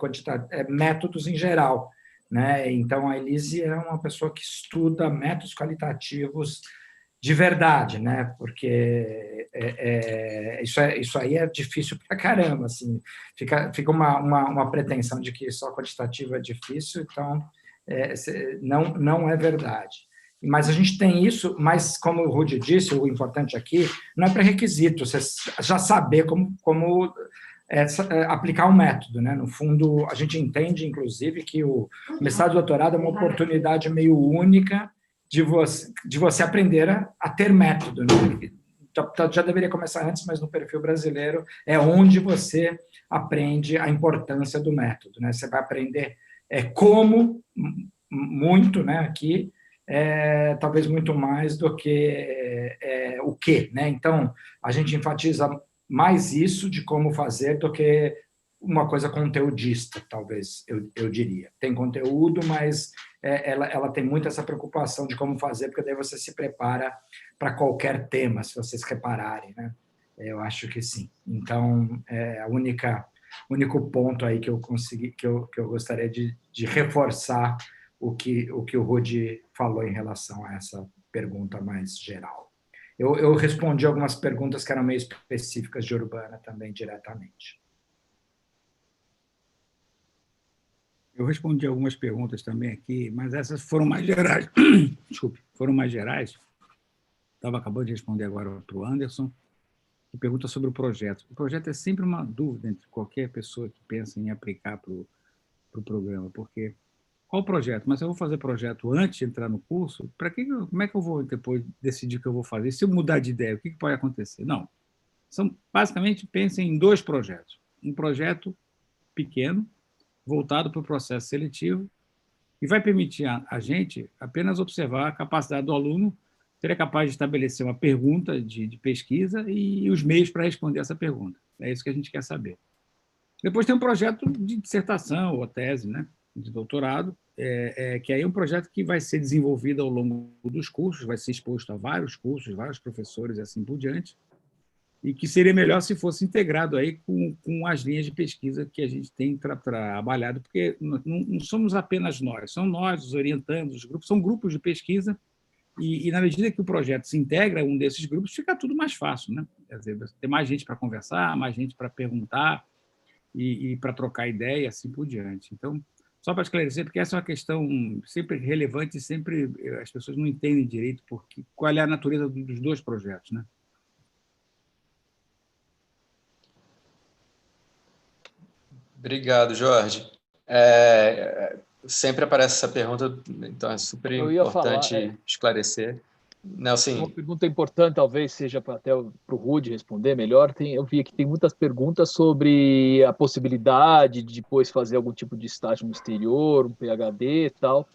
métodos em geral, né? Então, a Elise é uma pessoa que estuda métodos qualitativos de verdade, né? Porque isso aí é difícil pra caramba, assim. Fica uma pretensão de que só quantitativo é difícil, então não é verdade. Mas a gente tem isso, mas como o Rudi disse, o importante aqui não é pré-requisito, você já saber como aplicar um método, né? No fundo, a gente entende, inclusive, que o mestrado e doutorado é uma oportunidade meio única de você aprender a ter método, né? Já deveria começar antes, mas no perfil brasileiro é onde você aprende a importância do método, né? Você vai aprender como muito, né? Aqui, talvez muito mais do que o que, né? Então, a gente enfatiza mais isso de como fazer do que uma coisa conteudista, talvez, eu diria. Tem conteúdo, mas ela tem muito essa preocupação de como fazer, porque daí você se prepara para qualquer tema, se vocês repararem, né? Eu acho que sim. Então, o único ponto aí que eu gostaria de reforçar o que o Rudi falou em relação a essa pergunta mais geral. Eu respondi algumas perguntas que eram meio específicas de Urbana também, diretamente. Eu respondi algumas perguntas também aqui, mas essas foram mais gerais. Desculpe, foram mais gerais. Acabou de responder agora para o Anderson, que pergunta sobre o projeto. O projeto é sempre uma dúvida entre qualquer pessoa que pensa em aplicar para o programa, porque qual o projeto? Mas se eu vou fazer projeto antes de entrar no curso, como é que eu vou depois decidir o que eu vou fazer? Se eu mudar de ideia, o que pode acontecer? Não. Basicamente, pensem em 2 projetos. Um projeto pequeno, voltado para o processo seletivo, e vai permitir a gente apenas observar a capacidade do aluno seria capaz de estabelecer uma pergunta de pesquisa e os meios para responder essa pergunta. É isso que a gente quer saber. Depois tem um projeto de dissertação ou tese, né, de doutorado, que aí é um projeto que vai ser desenvolvido ao longo dos cursos, vai ser exposto a vários cursos, vários professores e assim por diante, e que seria melhor se fosse integrado aí com as linhas de pesquisa que a gente tem trabalhado, porque não somos apenas nós, são nós, os orientandos, os grupos, são grupos de pesquisa, e na medida que o projeto se integra a um desses grupos, fica tudo mais fácil, né? Quer dizer, tem mais gente para conversar, mais gente para perguntar e para trocar ideia e assim por diante. Então, só para esclarecer, porque essa é uma questão sempre relevante e sempre as pessoas não entendem direito qual é a natureza dos dois projetos, né? Obrigado, Jorge. Sempre aparece essa pergunta, então é super importante esclarecer. Nelson. Uma pergunta importante, talvez seja até para o Rudy responder melhor. Eu vi que tem muitas perguntas sobre a possibilidade de depois fazer algum tipo de estágio no exterior, um PhD e tal.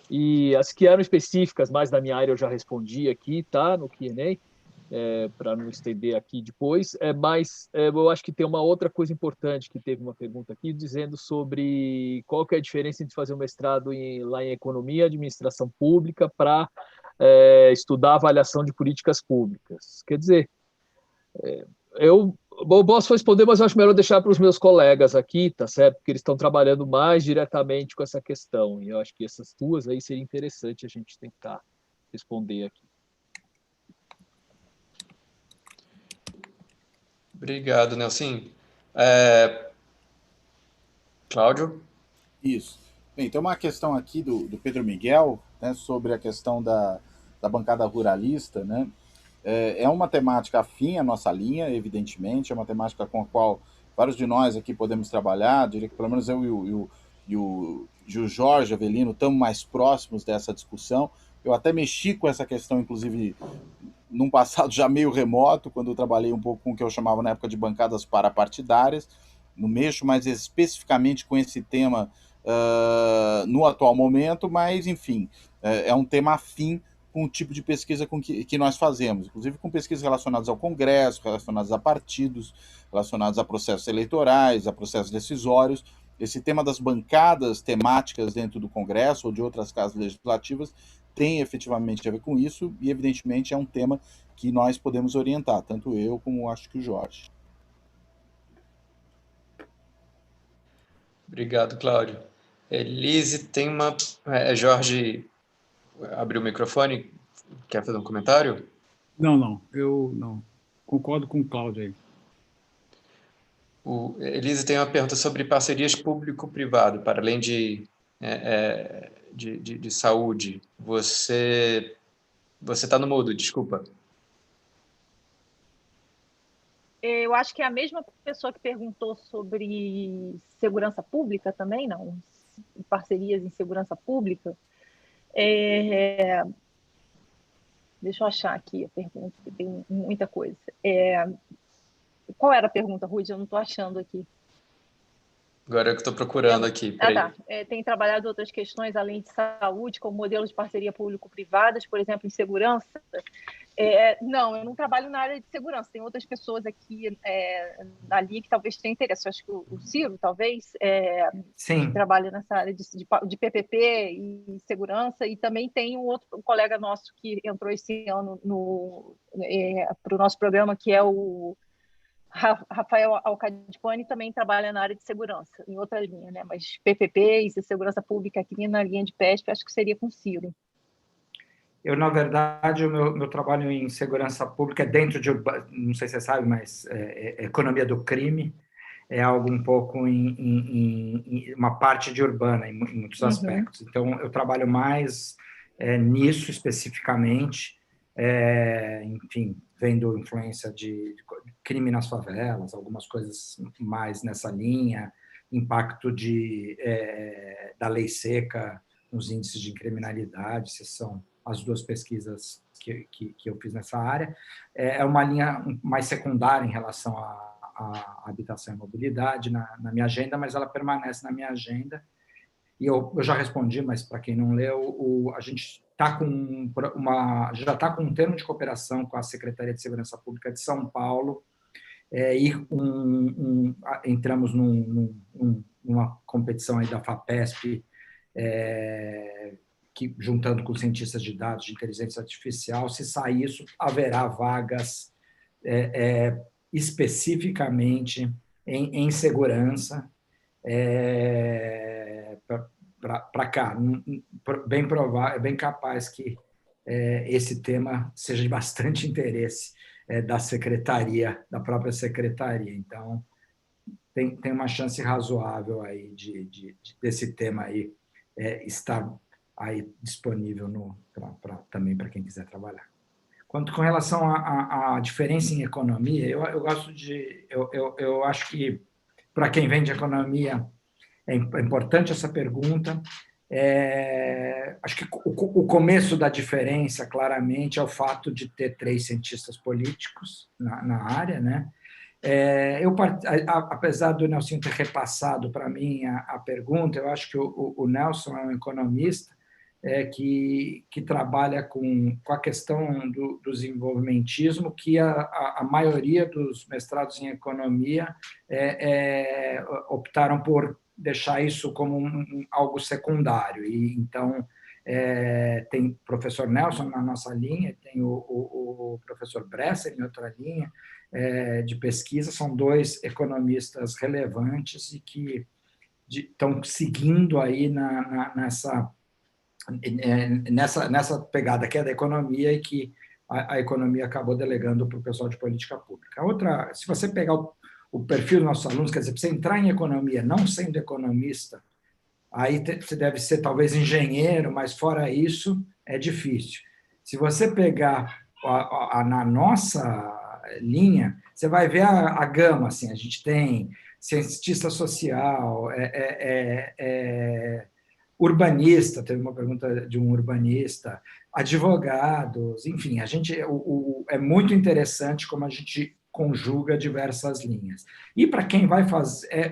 E as que eram específicas, mais da minha área, eu já respondi aqui, tá? No Q&A, para não estender aqui depois. Mas eu acho que tem uma outra coisa importante, que teve uma pergunta aqui, dizendo sobre qual que é a diferença entre fazer um mestrado lá em Economia e Administração Pública para estudar a avaliação de políticas públicas. Quer dizer, eu posso responder, mas eu acho melhor deixar para os meus colegas aqui, tá certo? Porque eles estão trabalhando mais diretamente com essa questão, e eu acho que essas duas aí seria interessante a gente tentar responder aqui. Obrigado, Nelson. Cláudio? Isso. Bem, tem uma questão aqui do Pedro Miguel, né, sobre a questão da bancada ruralista, né? É uma temática afim à nossa linha, evidentemente, é uma temática com a qual vários de nós aqui podemos trabalhar, diria que pelo menos eu e o Jorge Avelino estamos mais próximos dessa discussão. Eu até mexi com essa questão, inclusive, num passado já meio remoto, quando eu trabalhei um pouco com o que eu chamava na época de bancadas parapartidárias. Não mexo mais especificamente com esse tema no atual momento, mas, enfim, é um tema afim com o tipo de pesquisa que nós fazemos, inclusive com pesquisas relacionadas ao Congresso, relacionadas a partidos, relacionadas a processos eleitorais, a processos decisórios. Esse tema das bancadas temáticas dentro do Congresso ou de outras casas legislativas tem efetivamente a ver com isso e, evidentemente, é um tema que nós podemos orientar, tanto eu como acho que o Jorge. Obrigado, Cláudio. Elise, tem uma... Jorge abriu o microfone, quer fazer um comentário? Não, eu não. Concordo com o Cláudio aí. Elise tem uma pergunta sobre parcerias público-privado, para além de saúde. Você está no mudo, desculpa. Eu acho que é a mesma pessoa que perguntou sobre segurança pública também, não? Parcerias em segurança pública. Deixa eu achar aqui a pergunta, que tem muita coisa. Qual era a pergunta, Rudy? Eu não estou achando aqui. Agora eu que estou procurando aqui. Tá. Tem trabalhado outras questões além de saúde, como modelos de parceria público-privadas, por exemplo, em segurança. Não, eu não trabalho na área de segurança. Tem outras pessoas aqui ali que talvez tenham interesse. Eu acho que o Ciro, talvez, Sim. trabalha nessa área de PPP e segurança. E também tem um outro colega nosso que entrou esse ano para o nosso programa, que é o Rafael Alcadipani, também trabalha na área de segurança, em outra linha, né? Mas PPP e segurança pública aqui na linha de PESP, acho que seria com o Ciro. Eu, na verdade, o meu trabalho em segurança pública é dentro de, não sei se você sabe, mas economia do crime, é algo um pouco em uma parte de urbana, em muitos aspectos. Então, eu trabalho mais nisso especificamente, enfim, vendo influência de crime nas favelas, algumas coisas mais nessa linha, impacto da lei seca nos índices de criminalidade, se são as duas pesquisas que eu fiz nessa área. É uma linha mais secundária em relação à habitação e mobilidade na minha agenda, mas ela permanece na minha agenda. E eu já respondi, mas para quem não leu, a gente já está com um termo de cooperação com a Secretaria de Segurança Pública de São Paulo, e entramos numa competição aí da FAPESP, que, juntando com cientistas de dados de inteligência artificial, se sair isso, haverá vagas especificamente em segurança para cá. Bem provável, é bem capaz que esse tema seja de bastante interesse da secretaria, da própria secretaria. Então, tem uma chance razoável aí desse tema aí estar aí disponível também para quem quiser trabalhar. Quanto com relação à diferença em economia, eu acho que para quem vem de economia é importante essa pergunta. Acho que o começo da diferença, claramente, é o fato de ter 3 cientistas políticos na área, né? Apesar do Nelson ter repassado para mim a pergunta, eu acho que o Nelson é um economista que trabalha com a questão do desenvolvimentismo, que a maioria dos mestrados em economia optaram por deixar isso como algo secundário. E então tem o professor Nelson na nossa linha, tem o professor Bresser em outra linha de pesquisa. São 2 economistas relevantes e que estão seguindo aí nessa pegada que é da economia e que a economia acabou delegando para o pessoal de política pública. Outra, se você pegar o perfil dos nossos alunos, quer dizer, para você entrar em economia não sendo economista, aí você deve ser talvez engenheiro, mas fora isso é difícil. Se você pegar na nossa linha, você vai ver a gama, assim, a gente tem cientista social, urbanista, teve uma pergunta de um urbanista, advogados, enfim, é muito interessante como a gente conjuga diversas linhas. E para quem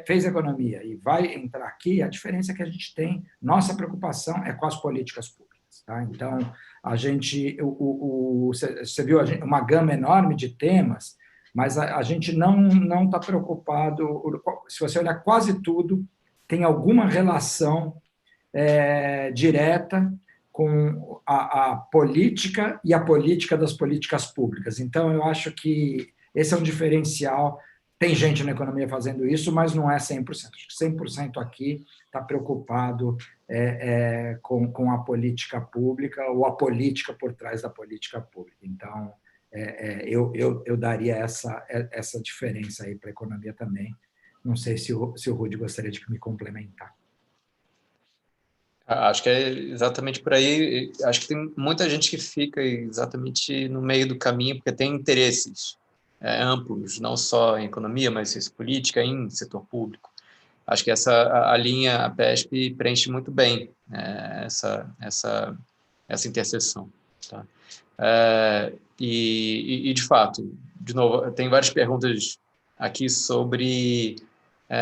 fez economia e vai entrar aqui, a diferença que a gente tem, nossa preocupação é com as políticas públicas. Tá? Então, você viu uma gama enorme de temas, mas a gente não está preocupado, se você olhar quase tudo, tem alguma relação direta com a política e a política das políticas públicas. Então, eu acho que esse é um diferencial. Tem gente na economia fazendo isso, mas não é 100%. Acho que 100% aqui está preocupado com a política pública ou a política por trás da política pública. Então, eu daria essa diferença aí para a economia também. Não sei se o Rudy gostaria de me complementar. Acho que é exatamente por aí. Acho que tem muita gente que fica exatamente no meio do caminho, porque tem interesses amplos, não só em economia, mas em política, em setor público. Acho que a linha, a PESP, preenche muito bem essa interseção. Tá? E, de fato, de novo, tem várias perguntas aqui sobre...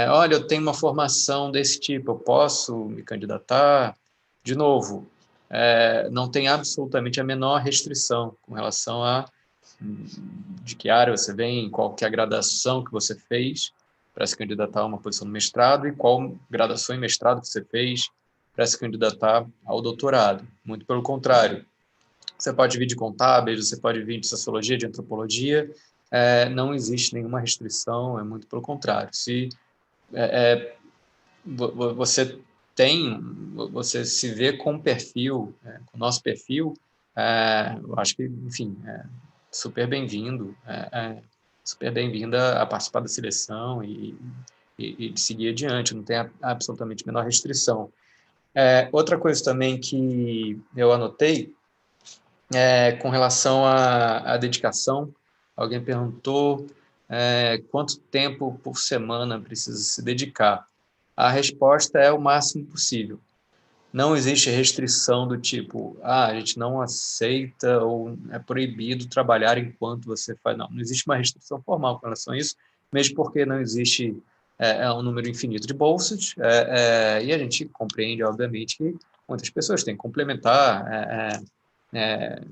olha, eu tenho uma formação desse tipo, eu posso me candidatar? De novo, não tem absolutamente a menor restrição com relação a de que área você vem, qual que é a graduação que você fez para se candidatar a uma posição no mestrado e qual graduação em mestrado que você fez para se candidatar ao doutorado. Muito pelo contrário. Você pode vir de contábeis, você pode vir de sociologia, de antropologia, não existe nenhuma restrição, é muito pelo contrário. Se você se vê com perfil, com o nosso perfil, eu acho que, enfim, super bem-vindo, super bem-vinda a participar da seleção e de seguir adiante, não tem absolutamente a menor restrição. Outra coisa também que eu anotei com relação à dedicação, alguém perguntou quanto tempo por semana precisa se dedicar. A resposta é o máximo possível. Não existe restrição do tipo, a gente não aceita ou é proibido trabalhar enquanto você faz. Não existe uma restrição formal com relação a isso, mesmo porque não existe um número infinito de bolsas, e a gente compreende, obviamente, que muitas pessoas têm que complementar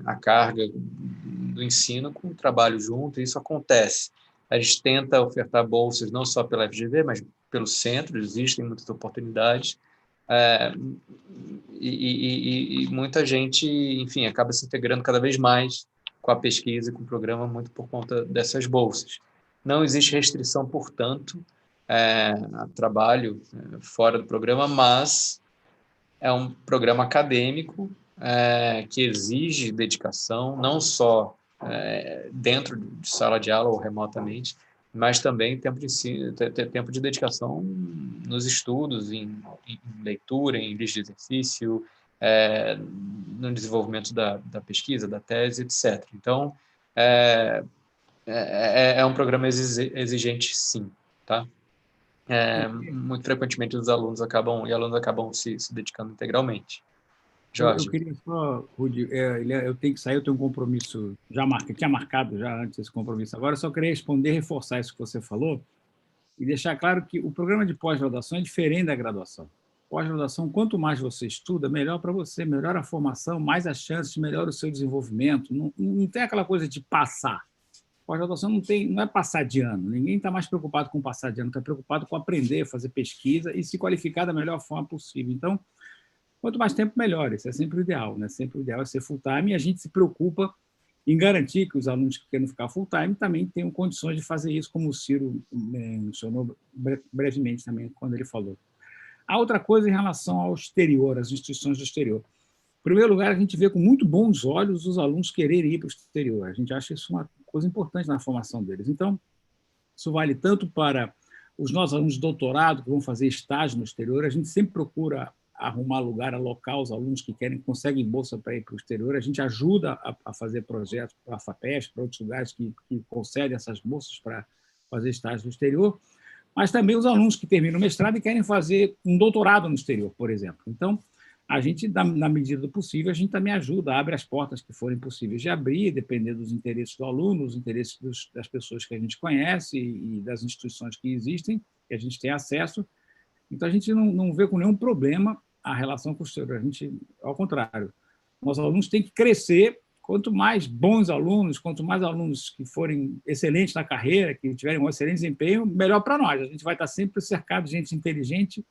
a carga do ensino com o trabalho junto, e isso acontece. A gente tenta ofertar bolsas não só pela FGV, mas pelo centro, existem muitas oportunidades, e muita gente, enfim, acaba se integrando cada vez mais com a pesquisa e com o programa, muito por conta dessas bolsas. Não existe restrição, portanto, a trabalho fora do programa, mas é um programa acadêmico que exige dedicação, não só dentro de sala de aula ou remotamente, mas também tempo de dedicação nos estudos, em leitura, em lista de exercício, no desenvolvimento da pesquisa, da tese, etc. Então, é um programa exigente, sim, tá? Muito frequentemente os alunos acabam se dedicando integralmente. Eu Jorge. queria só, Rudi, eu tenho que sair, eu tenho um compromisso tinha marcado já antes esse compromisso. Agora, eu só queria responder, reforçar isso que você falou e deixar claro que o programa de pós-graduação é diferente da graduação. Pós-graduação, quanto mais você estuda, melhor para você, melhor a formação, mais as chances, melhor o seu desenvolvimento. Não tem aquela coisa de passar. Pós-graduação não é passar de ano. Ninguém está mais preocupado com passar de ano, está preocupado com aprender, fazer pesquisa e se qualificar da melhor forma possível. Então, quanto mais tempo, melhor. Isso é sempre o ideal, né? Sempre o ideal é ser full-time, e a gente se preocupa em garantir que os alunos que querem ficar full-time também tenham condições de fazer isso, como o Ciro mencionou brevemente também, quando ele falou. A outra coisa em relação ao exterior, às instituições do exterior. Em primeiro lugar, a gente vê com muito bons olhos os alunos quererem ir para o exterior. A gente acha isso uma coisa importante na formação deles. Então, isso vale tanto para os nossos alunos de doutorado que vão fazer estágio no exterior. A gente sempre procura arrumar lugar, alocar os alunos que conseguem bolsa para ir para o exterior. A gente ajuda a fazer projetos para a FAPESP, para outros lugares que concedem essas bolsas para fazer estágio no exterior, mas também os alunos que terminam o mestrado e querem fazer um doutorado no exterior, por exemplo. Então, a gente, na medida do possível, a gente também ajuda, abre as portas que forem possíveis de abrir, dependendo dos interesses do aluno, dos interesses das pessoas que a gente conhece e das instituições que existem, que a gente tem acesso. Então, a gente não vê com nenhum problema a relação com o exterior. A gente, ao contrário, nossos alunos têm que crescer. Quanto mais bons alunos, quanto mais alunos que forem excelentes na carreira, que tiverem um excelente desempenho, melhor para nós. A gente vai estar sempre cercado de gente inteligente.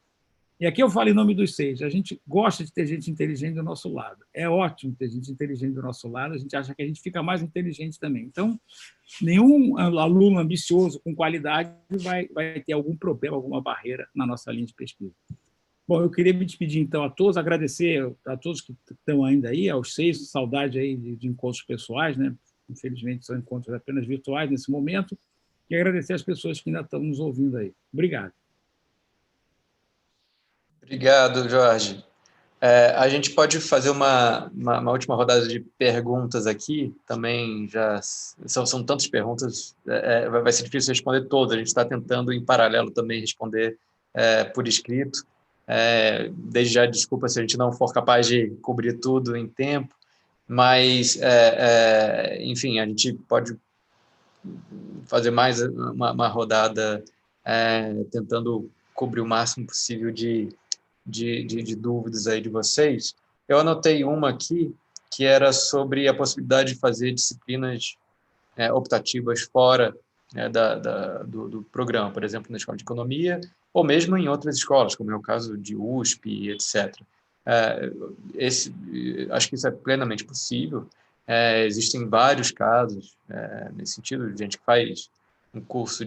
E aqui eu falo em nome dos 6. A gente gosta de ter gente inteligente do nosso lado. É ótimo ter gente inteligente do nosso lado. A gente acha que a gente fica mais inteligente também. Então, nenhum aluno ambicioso com qualidade vai ter algum problema, alguma barreira na nossa linha de pesquisa. Bom, eu queria me despedir, então, a todos, agradecer a todos que estão ainda aí, aos 6, saudade aí de encontros pessoais, né? Infelizmente, são encontros apenas virtuais nesse momento, e agradecer às pessoas que ainda estão nos ouvindo aí. Obrigado. Obrigado, Jorge. A gente pode fazer uma última rodada de perguntas aqui, também já são tantas perguntas, vai ser difícil responder todas, a gente está tentando, em paralelo, também responder por escrito. Desde já, desculpa se a gente não for capaz de cobrir tudo em tempo, mas, enfim, a gente pode fazer mais uma rodada tentando cobrir o máximo possível de dúvidas aí de vocês. Eu anotei uma aqui, que era sobre a possibilidade de fazer disciplinas optativas fora do programa, por exemplo, na escola de economia, ou mesmo em outras escolas, como é o caso de USP, etc. Acho que isso é plenamente possível. Existem vários casos nesse sentido, de gente que faz um curso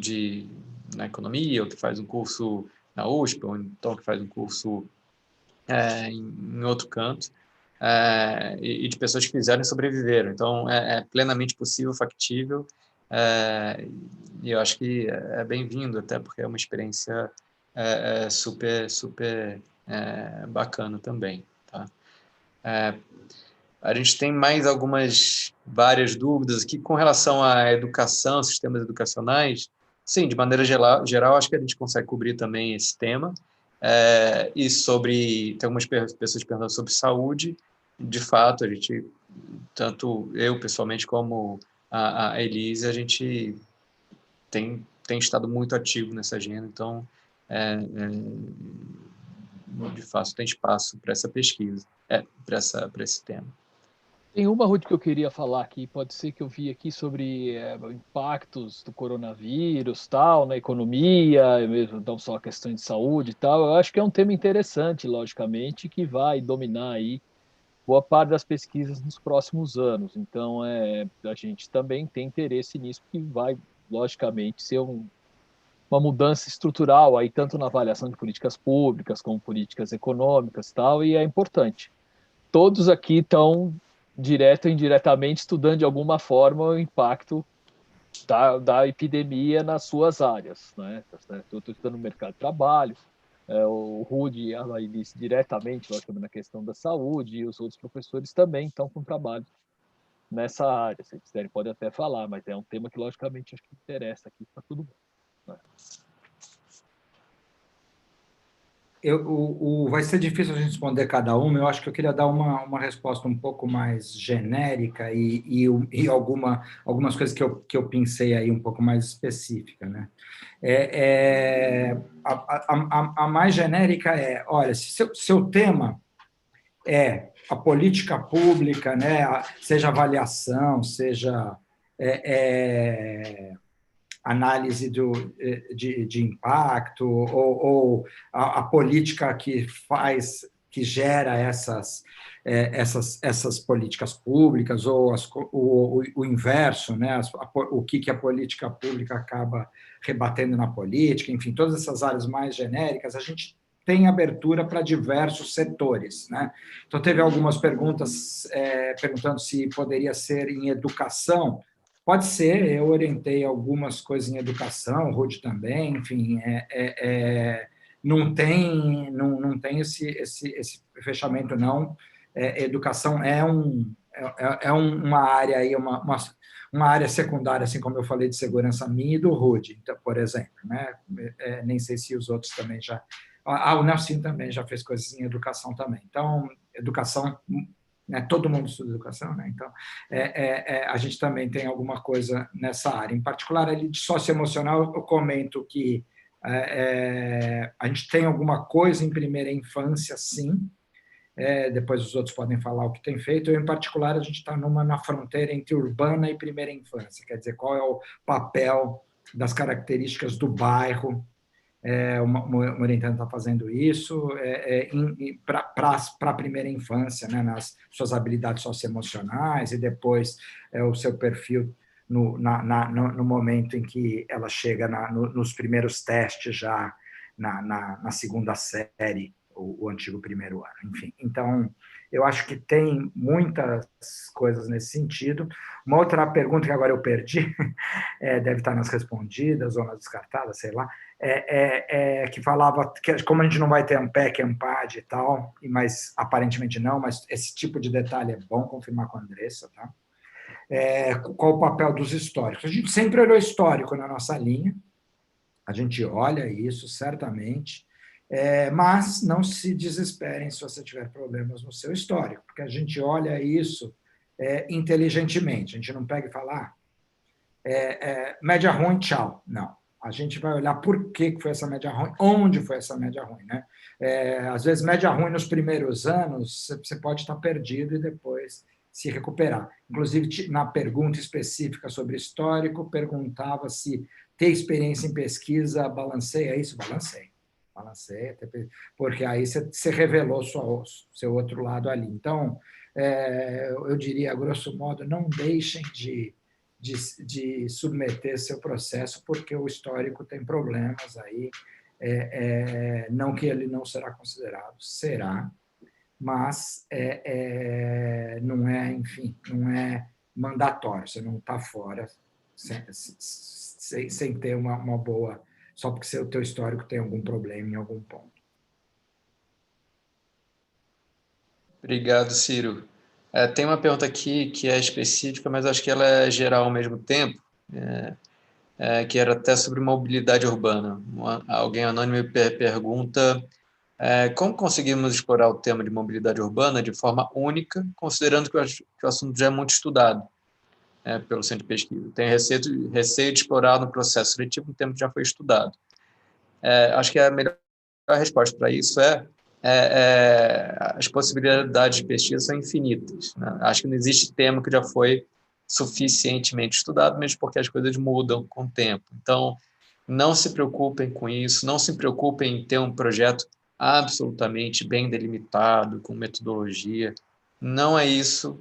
na economia, ou que faz um curso na USP, ou então que faz um curso em outro canto, e de pessoas que fizeram e sobreviveram. Então, é plenamente possível, factível, e eu acho que é bem-vindo, até porque é uma experiência super, super bacana também. Tá? A gente tem mais várias dúvidas aqui com relação à educação, sistemas educacionais. Sim, de maneira geral, acho que a gente consegue cobrir também esse tema. E tem algumas pessoas perguntando sobre saúde. De fato, a gente, tanto eu pessoalmente como a Elise, a gente tem estado muito ativo nessa agenda. Então, de fato tem espaço para essa pesquisa, para esse tema. Tem uma, Ruth, que eu queria falar aqui, pode ser que eu vi aqui sobre impactos do coronavírus, tal, na economia, mesmo, não só a questão de saúde e tal. Eu acho que é um tema interessante, logicamente, que vai dominar aí boa parte das pesquisas nos próximos anos. Então, a gente também tem interesse nisso, que vai, logicamente, ser uma mudança estrutural, aí, tanto na avaliação de políticas públicas, como políticas econômicas e tal, e é importante. Todos aqui estão, direto ou indiretamente, estudando de alguma forma o impacto da epidemia nas suas áreas, né? Eu estou estudando no mercado de trabalho, o Rudy disse diretamente, logicamente, na questão da saúde, e os outros professores também estão com trabalho nessa área. Se quiserem, podem até falar, mas é um tema que, logicamente, acho que interessa aqui para todo mundo, né? Vai ser difícil a gente responder cada uma. Eu acho que eu queria dar uma resposta um pouco mais genérica e algumas coisas que eu pensei aí um pouco mais específica, né? A mais genérica olha, se seu tema é a política pública, né? Seja avaliação, seja análise de impacto ou a política que gera essas políticas públicas ou o inverso, né? O que a política pública acaba rebatendo na política, enfim, todas essas áreas mais genéricas, a gente tem abertura para diversos setores, né? Então, teve algumas perguntas perguntando se poderia ser em educação. Pode ser, eu orientei algumas coisas em educação, o Rudy também, enfim, não tem esse fechamento, não. Educação é uma área aí, uma área secundária, assim como eu falei de segurança minha e do Rudy, então, por exemplo, né? Nem sei se os outros também já... o Nelson também já fez coisas em educação também. Então, educação... Né, todo mundo estuda educação, né? Então, a gente também tem alguma coisa nessa área. Em particular, ali de socioemocional, eu comento que a gente tem alguma coisa em primeira infância, sim. Depois os outros podem falar o que tem feito. Eu, em particular, a gente está na fronteira entre urbana e primeira infância, quer dizer, qual é o papel das características do bairro. Uma orientanda está fazendo isso para a primeira infância, né, nas suas habilidades socioemocionais e depois o seu perfil no momento em que ela chega nos primeiros testes já na segunda série, o antigo primeiro ano, enfim. Então, eu acho que tem muitas coisas nesse sentido. Uma outra pergunta que agora eu perdi, deve estar nas respondidas ou nas descartadas, sei lá, que falava que como a gente não vai ter ANPEC, ANPAD e tal, mas aparentemente não, mas esse tipo de detalhe é bom confirmar com a Andressa, tá? Qual o papel dos históricos? A gente sempre olhou histórico na nossa linha, a gente olha isso, certamente, mas não se desesperem se você tiver problemas no seu histórico, porque a gente olha isso inteligentemente, a gente não pega e fala, média ruim, tchau. Não. A gente vai olhar por que foi essa média ruim, onde foi essa média ruim, né? Às vezes, média ruim nos primeiros anos, você pode estar perdido e depois se recuperar. Inclusive, na pergunta específica sobre histórico, perguntava se ter experiência em pesquisa balanceia isso? Balanceia, porque aí você revelou seu outro lado ali. Então, eu diria, a grosso modo, não deixem de submeter seu processo, porque o histórico tem problemas aí, não que ele não será considerado, será, mas não enfim, não é mandatório, você não está fora sem ter uma boa, só porque o teu histórico tem algum problema em algum ponto. Obrigado, Ciro. Tem uma pergunta aqui que é específica, mas acho que ela é geral ao mesmo tempo, que era até sobre mobilidade urbana. Alguém anônimo pergunta como conseguimos explorar o tema de mobilidade urbana de forma única, considerando que o assunto já é muito estudado pelo centro de pesquisa. Tem receio de explorar no processo seletivo um tema que já foi estudado. Acho que a melhor resposta para isso as possibilidades de pesquisa são infinitas, né? Acho que não existe tema que já foi suficientemente estudado, mesmo porque as coisas mudam com o tempo. Então, não se preocupem com isso, não se preocupem em ter um projeto absolutamente bem delimitado, com metodologia. Não é isso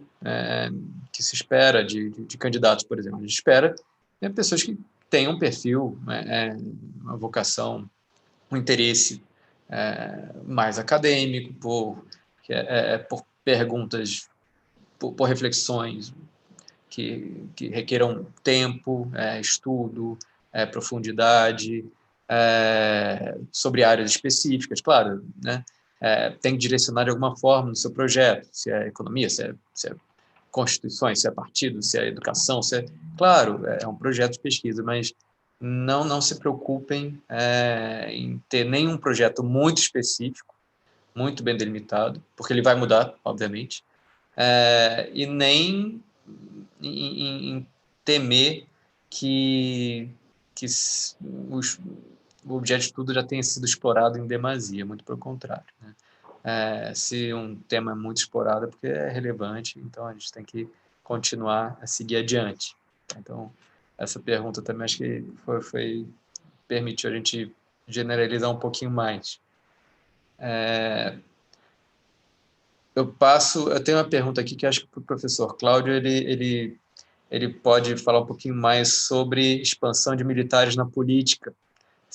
que se espera de candidatos, por exemplo. A gente espera pessoas que tenham um perfil, uma vocação, um interesse mais acadêmico, por perguntas, por reflexões que requeram tempo, estudo, profundidade, sobre áreas específicas, claro, né? Tem que direcionar de alguma forma no seu projeto, se é economia, se é constituições, se é partido, se é educação, claro, é um projeto de pesquisa, mas não se preocupem em ter nenhum projeto muito específico, muito bem delimitado, porque ele vai mudar, obviamente, e nem em temer que o objeto de estudo já tenha sido explorado em demasia, muito pelo contrário, né? Se um tema é muito explorado é porque é relevante, então a gente tem que continuar a seguir adiante. Então, essa pergunta também acho que permitiu a gente generalizar um pouquinho mais. Eu tenho uma pergunta aqui que acho que o professor Cláudio ele pode falar um pouquinho mais sobre expansão de militares na política.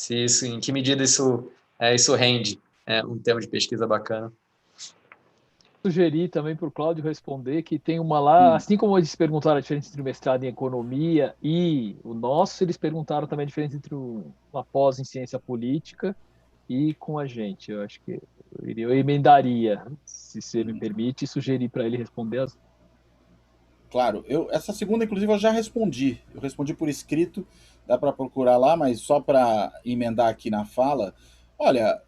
Em que medida isso rende um tema de pesquisa bacana. Sugeri também para o Cláudio responder que tem uma lá, assim como eles perguntaram a diferença entre o mestrado em economia e o nosso, eles perguntaram também a diferença entre uma pós em ciência política e com a gente. Eu acho que eu emendaria, se você me permite, e sugerir para ele responder as. Claro, essa segunda, inclusive, eu já respondi. Eu respondi por escrito, dá para procurar lá, mas só para emendar aqui na fala. Olha,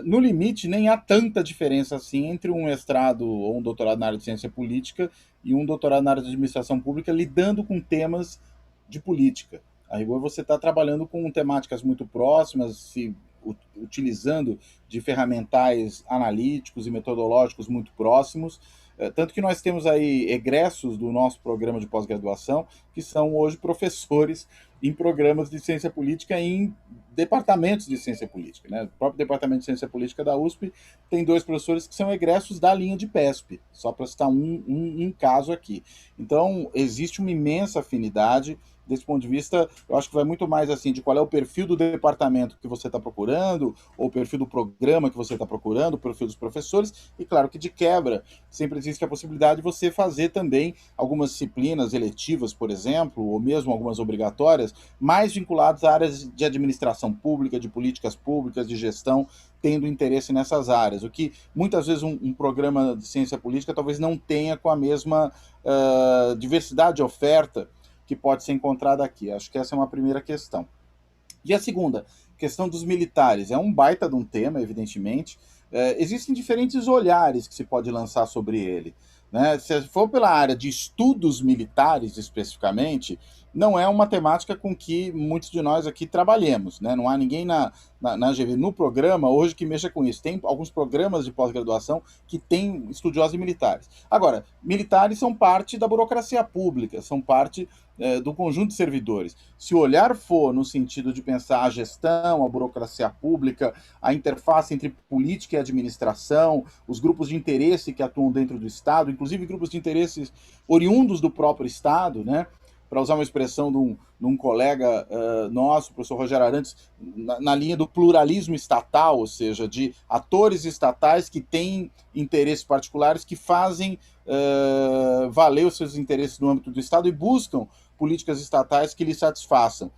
no limite, nem há tanta diferença assim entre um mestrado ou um doutorado na área de ciência política e um doutorado na área de administração pública lidando com temas de política. A rigor, você está trabalhando com temáticas muito próximas, se utilizando de ferramentais analíticos e metodológicos muito próximos. Tanto que nós temos aí egressos do nosso programa de pós-graduação que são hoje professores em programas de ciência política em departamentos de ciência política, né? O próprio departamento de ciência política da USP tem 2 professores que são egressos da linha de PESP, só para citar um caso aqui. Então, existe uma imensa afinidade. Desse ponto de vista, eu acho que vai muito mais assim de qual é o perfil do departamento que você está procurando, ou o perfil do programa que você está procurando, o perfil dos professores, e claro que de quebra sempre existe a possibilidade de você fazer também algumas disciplinas eletivas, por exemplo, ou mesmo algumas obrigatórias, mais vinculadas a áreas de administração pública, de políticas públicas, de gestão, tendo interesse nessas áreas, o que muitas vezes um programa de ciência política talvez não tenha com a mesma diversidade de oferta que pode ser encontrada aqui. Acho que essa é uma primeira questão. E a segunda, questão dos militares. É um baita de um tema, evidentemente. Existem diferentes olhares que se pode lançar sobre ele, né? Se for pela área de estudos militares especificamente, não é uma temática com que muitos de nós aqui trabalhemos, né? Não há ninguém na GV, no programa, hoje, que mexa com isso. Tem alguns programas de pós-graduação que têm estudiosos militares. Agora, militares são parte da burocracia pública, são parte do conjunto de servidores. Se o olhar for no sentido de pensar a gestão, a burocracia pública, a interface entre política e administração, os grupos de interesse que atuam dentro do Estado, inclusive grupos de interesses oriundos do próprio Estado, né? Para usar uma expressão de um colega nosso, o professor Rogério Arantes, na linha do pluralismo estatal, ou seja, de atores estatais que têm interesses particulares, que fazem valer os seus interesses no âmbito do Estado e buscam políticas estatais que lhes satisfaçam.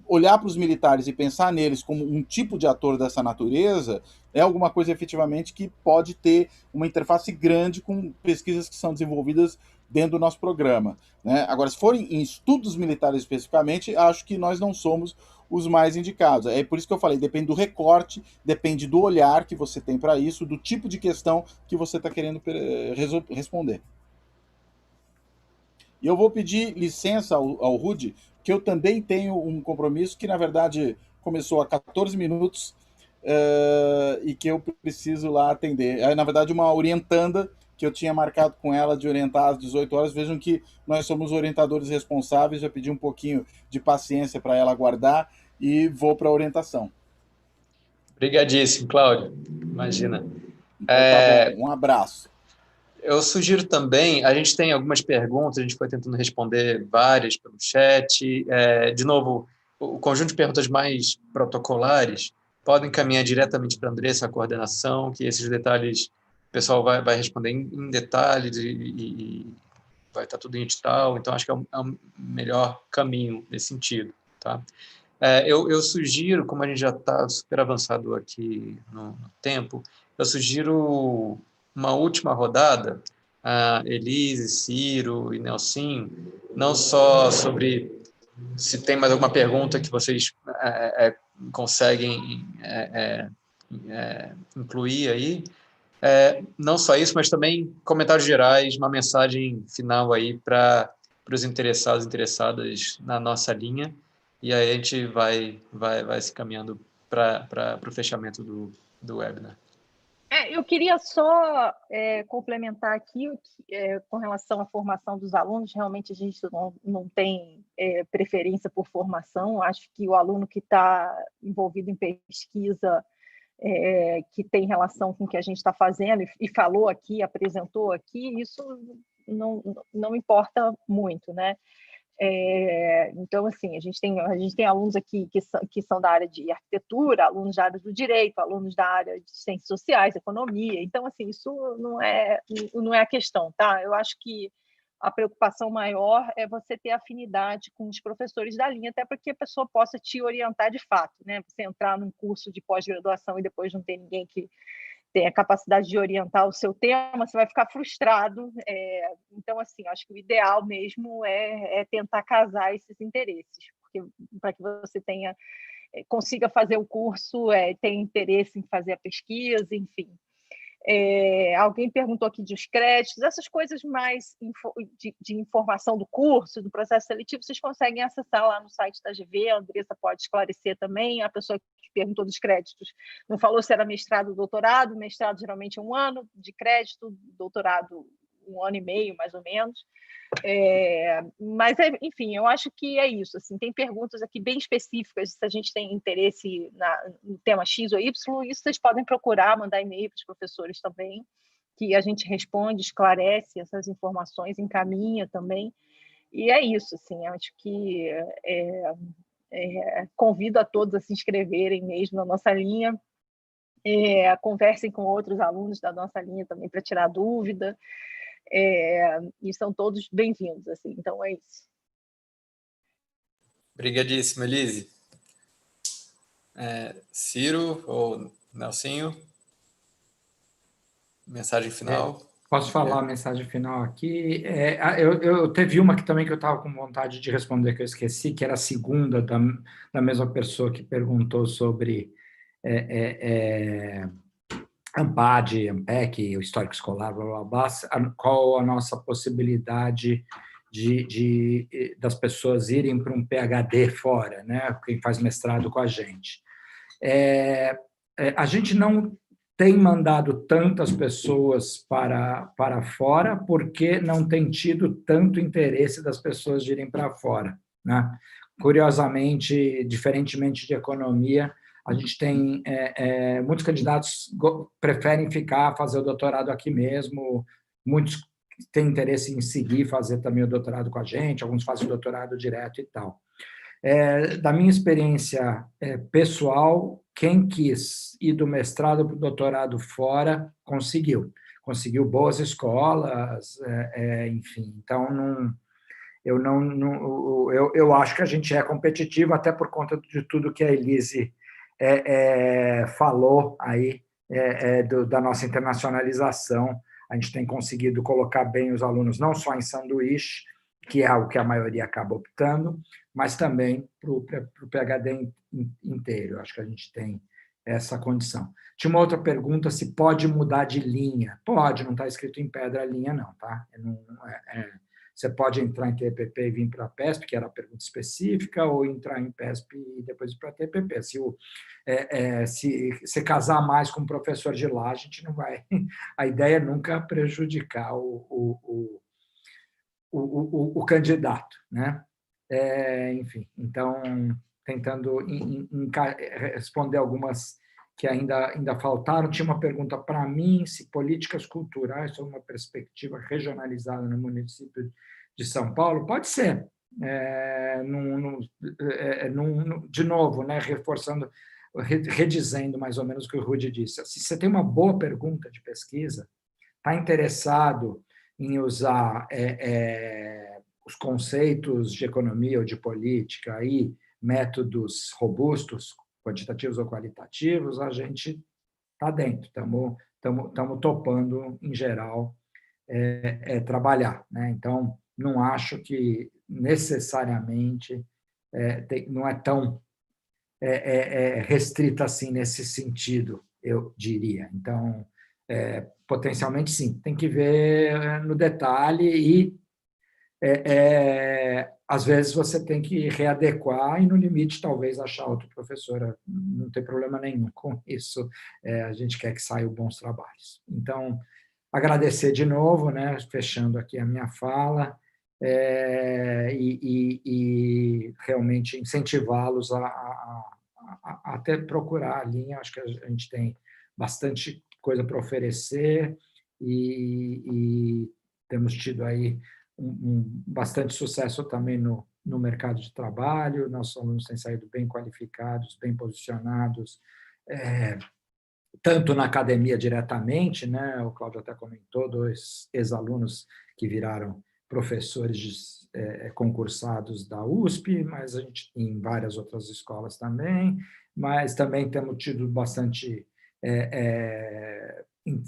Olhar para os militares e pensar neles como um tipo de ator dessa natureza é alguma coisa efetivamente que pode ter uma interface grande com pesquisas que são desenvolvidas dentro do nosso programa, né? Agora, se forem em estudos militares especificamente, acho que nós não somos os mais indicados. É por isso que eu falei, depende do recorte, depende do olhar que você tem para isso, do tipo de questão que você está querendo responder. E eu vou pedir licença ao Rudi, que eu também tenho um compromisso que, na verdade, começou há 14 minutos e que eu preciso lá atender. É, na verdade, uma orientanda que eu tinha marcado com ela de orientar às 18 horas. Vejam que nós somos orientadores responsáveis, já pedi um pouquinho de paciência para ela aguardar e vou para a orientação. Obrigadíssimo, Cláudio. Imagina. Então tá bom, um abraço. Eu sugiro também, a gente tem algumas perguntas, a gente foi tentando responder várias pelo chat. De novo, o conjunto de perguntas mais protocolares podem encaminhar diretamente para a Andressa, a coordenação, que esses detalhes o pessoal vai responder em detalhes e vai estar tudo em edital. Então, acho que é o melhor caminho nesse sentido. Tá? Eu sugiro, como a gente já está super avançado aqui no tempo, eu sugiro uma última rodada, Elise, Ciro e Nelsinho, não só sobre se tem mais alguma pergunta que vocês conseguem incluir aí, não só isso, mas também comentários gerais, uma mensagem final aí para os interessados e interessadas na nossa linha, e aí a gente vai se caminhando para o fechamento do webinar. Eu queria só complementar aqui com relação à formação dos alunos. Realmente a gente não tem preferência por formação. Acho que o aluno que está envolvido em pesquisa, que tem relação com o que a gente está fazendo e falou aqui, apresentou aqui, isso não importa muito, né? Então, assim, a gente tem alunos aqui que são da área de arquitetura, alunos da área do direito, alunos da área de ciências sociais, economia. Então, assim, isso não é a questão, tá? Eu acho que a preocupação maior é você ter afinidade com os professores da linha, até para que a pessoa possa te orientar de fato, né? Você entrar num curso de pós-graduação e depois não ter ninguém que tem a capacidade de orientar o seu tema, você vai ficar frustrado. Então, assim, acho que o ideal mesmo é tentar casar esses interesses, porque para que você consiga fazer o curso, tenha interesse em fazer a pesquisa, enfim. Alguém perguntou aqui dos créditos, essas coisas mais de informação do curso, do processo seletivo, vocês conseguem acessar lá no site da GV, a Andressa pode esclarecer também. A pessoa que perguntou dos créditos não falou se era mestrado ou doutorado. Mestrado geralmente é 1 ano de crédito, doutorado 1 ano e meio, mais ou menos. Mas, enfim, eu acho que é isso. Assim, tem perguntas aqui bem específicas, se a gente tem interesse no tema X ou Y, isso vocês podem procurar, mandar e-mail para os professores também, que a gente responde, esclarece essas informações, encaminha também. E é isso, assim, acho que convido a todos a se inscreverem mesmo na nossa linha, conversem com outros alunos da nossa linha também para tirar dúvida. E são todos bem-vindos, assim, então é isso. Obrigadíssimo, Elise. Ciro ou Nelsinho? Mensagem final? Posso falar a mensagem final aqui? Eu teve uma que também que eu estava com vontade de responder, que eu esqueci, que era a segunda da mesma pessoa que perguntou sobre AMPAD, AMPEC, o histórico escolar, blá, blá, blá, qual a nossa possibilidade das pessoas irem para um PhD fora, né? Quem faz mestrado com a gente. A gente não tem mandado tantas pessoas para fora porque não tem tido tanto interesse das pessoas de irem para fora, né? Curiosamente, diferentemente de economia, a gente tem muitos candidatos preferem fazer o doutorado aqui mesmo, muitos têm interesse em seguir, fazer também o doutorado com a gente, alguns fazem o doutorado direto e tal. Da minha experiência pessoal, quem quis ir do mestrado para o doutorado fora, conseguiu boas escolas, enfim. Então, eu acho que a gente é competitivo, até por conta de tudo que a Elise falou aí, da nossa internacionalização. A gente tem conseguido colocar bem os alunos, não só em sanduíche, que é algo que a maioria acaba optando, mas também para o PhD inteiro. Acho que a gente tem essa condição. Tinha uma outra pergunta, se pode mudar de linha. Pode, não está escrito em pedra a linha, não, tá? você pode entrar em TPP e vir para a PESP, que era a pergunta específica, ou entrar em PESP e depois ir para a TPP. Se você casar mais com um professor de lá, a gente não vai... A ideia é nunca prejudicar o candidato, né? Enfim, então, tentando responder algumas que ainda faltaram. Tinha uma pergunta para mim, se políticas culturais sob uma perspectiva regionalizada no município de São Paulo. Pode ser. De novo, né, reforçando, redizendo mais ou menos o que o Rudy disse. Se você tem uma boa pergunta de pesquisa, está interessado em usar os conceitos de economia ou de política e métodos robustos, quantitativos ou qualitativos, a gente está dentro, estamos topando, em geral, trabalhar, né? Então, não acho que necessariamente não é tão restrita assim nesse sentido, eu diria. Então, potencialmente, sim, tem que ver no detalhe e às vezes você tem que readequar e, no limite, talvez achar outro professor. Não tem problema nenhum com isso. A gente quer que saiam bons trabalhos. Então, agradecer de novo, né, fechando aqui a minha fala, e realmente incentivá-los a até procurar a linha. Acho que a gente tem bastante coisa para oferecer e temos tido aí bastante sucesso também no mercado de trabalho. Nossos alunos têm saído bem qualificados, bem posicionados, tanto na academia diretamente, né? O Cláudio até comentou, 2 ex-alunos que viraram professores concursados da USP, mas a gente em várias outras escolas também, mas também temos tido bastante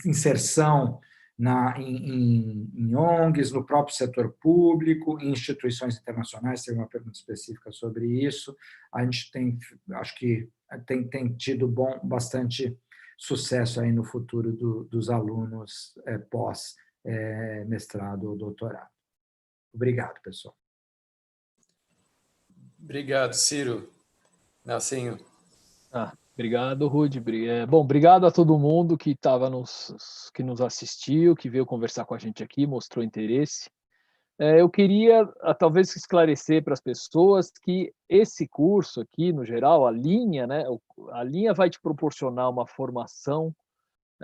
inserção em ONGs, no próprio setor público, em instituições internacionais. Tem uma pergunta específica sobre isso. A gente acho que tem tido bastante sucesso aí no futuro dos alunos pós-mestrado ou doutorado. Obrigado, pessoal. Obrigado, Ciro. Nelsinho. Obrigado, Rudy. Bom, obrigado a todo mundo que que nos assistiu, que veio conversar com a gente aqui, mostrou interesse. Eu queria, talvez, esclarecer para as pessoas que esse curso aqui, no geral, a linha, né, a linha vai te proporcionar uma formação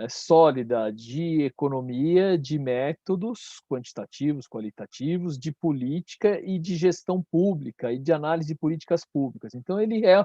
sólida de economia, de métodos quantitativos, qualitativos, de política e de gestão pública e de análise de políticas públicas. Então, ele é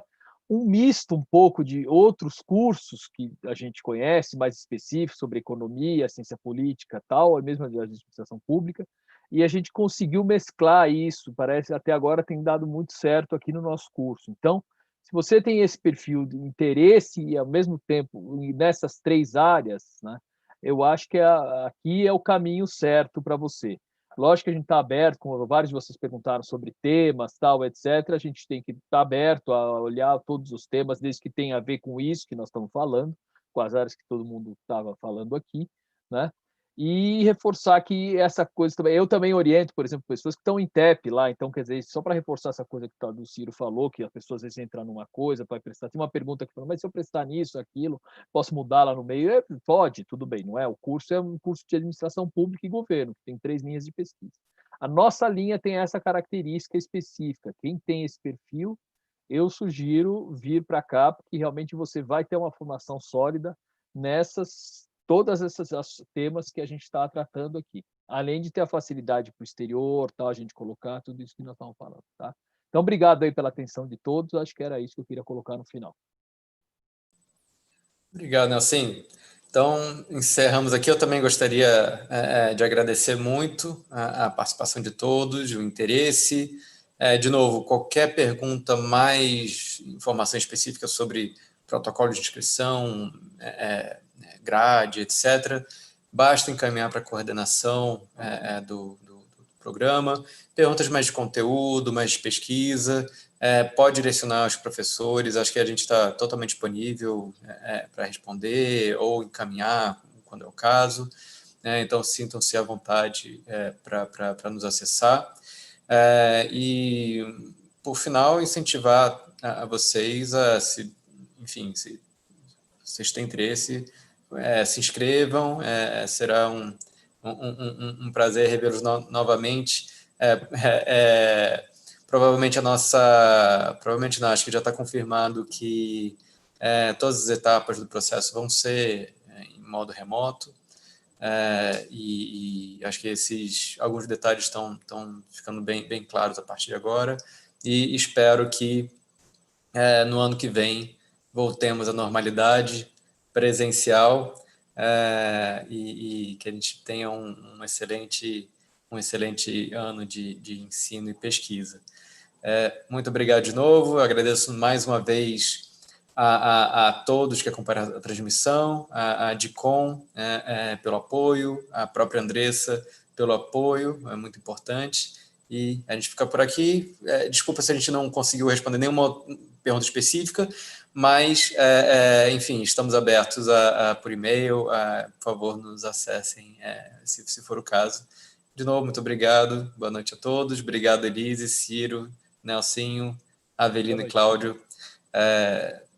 um misto um pouco de outros cursos que a gente conhece, mais específicos sobre economia, ciência política, tal, mesmo de administração pública, e a gente conseguiu mesclar isso. Parece até agora tem dado muito certo aqui no nosso curso. Então, se você tem esse perfil de interesse e, ao mesmo tempo, nessas 3 áreas, né, eu acho que aqui é o caminho certo para você. Lógico que a gente está aberto, como vários de vocês perguntaram sobre temas, tal, etc. A gente tem que estar aberto a olhar todos os temas, desde que tenha a ver com isso que nós estamos falando, com as áreas que todo mundo estava falando aqui, né? E reforçar que essa coisa também... Eu também oriento, por exemplo, pessoas que estão em TEP lá, então, quer dizer, só para reforçar essa coisa que o Ciro falou, que as pessoas às vezes entram numa coisa para prestar... Tem uma pergunta que fala, mas se eu prestar nisso, aquilo, posso mudar lá no meio? Pode, tudo bem, não é? O curso é um curso de administração pública e governo, que tem 3 linhas de pesquisa. A nossa linha tem essa característica específica. Quem tem esse perfil, eu sugiro vir para cá, porque realmente você vai ter uma formação sólida todas essas temas que a gente está tratando aqui, além de ter a facilidade para o exterior, tal, a gente colocar tudo isso que nós estamos falando, tá? Então, obrigado aí pela atenção de todos, acho que era isso que eu queria colocar no final. Obrigado, Nelson. Então, encerramos aqui. Eu também gostaria de agradecer muito a participação de todos, o interesse. De novo, qualquer pergunta, mais informação específica sobre protocolo de inscrição, grade, etc., basta encaminhar para a coordenação do programa. Perguntas mais de conteúdo, mais de pesquisa, pode direcionar aos professores. Acho que a gente está totalmente disponível para responder ou encaminhar, quando é o caso. né? Então sintam-se à vontade para nos acessar. E, por final, incentivar a vocês se vocês têm interesse, se inscrevam, será um prazer revê-los novamente. Provavelmente provavelmente não, acho que já está confirmado que todas as etapas do processo vão ser em modo remoto, e acho que alguns detalhes estão ficando bem claros a partir de agora, e espero que no ano que vem voltemos à normalidade presencial, e que a gente tenha um excelente ano de ensino e pesquisa. Muito obrigado de novo, agradeço mais uma vez a todos que acompanharam a transmissão, a DICOM pelo apoio, a própria Andressa pelo apoio, é muito importante, e a gente fica por aqui. Desculpa se a gente não conseguiu responder nenhuma pergunta específica, mas, enfim, estamos abertos por e-mail, por favor, nos acessem, se for o caso. De novo, muito obrigado, boa noite a todos, obrigado, Elise, Ciro, Nelsinho, Avelino e Cláudio.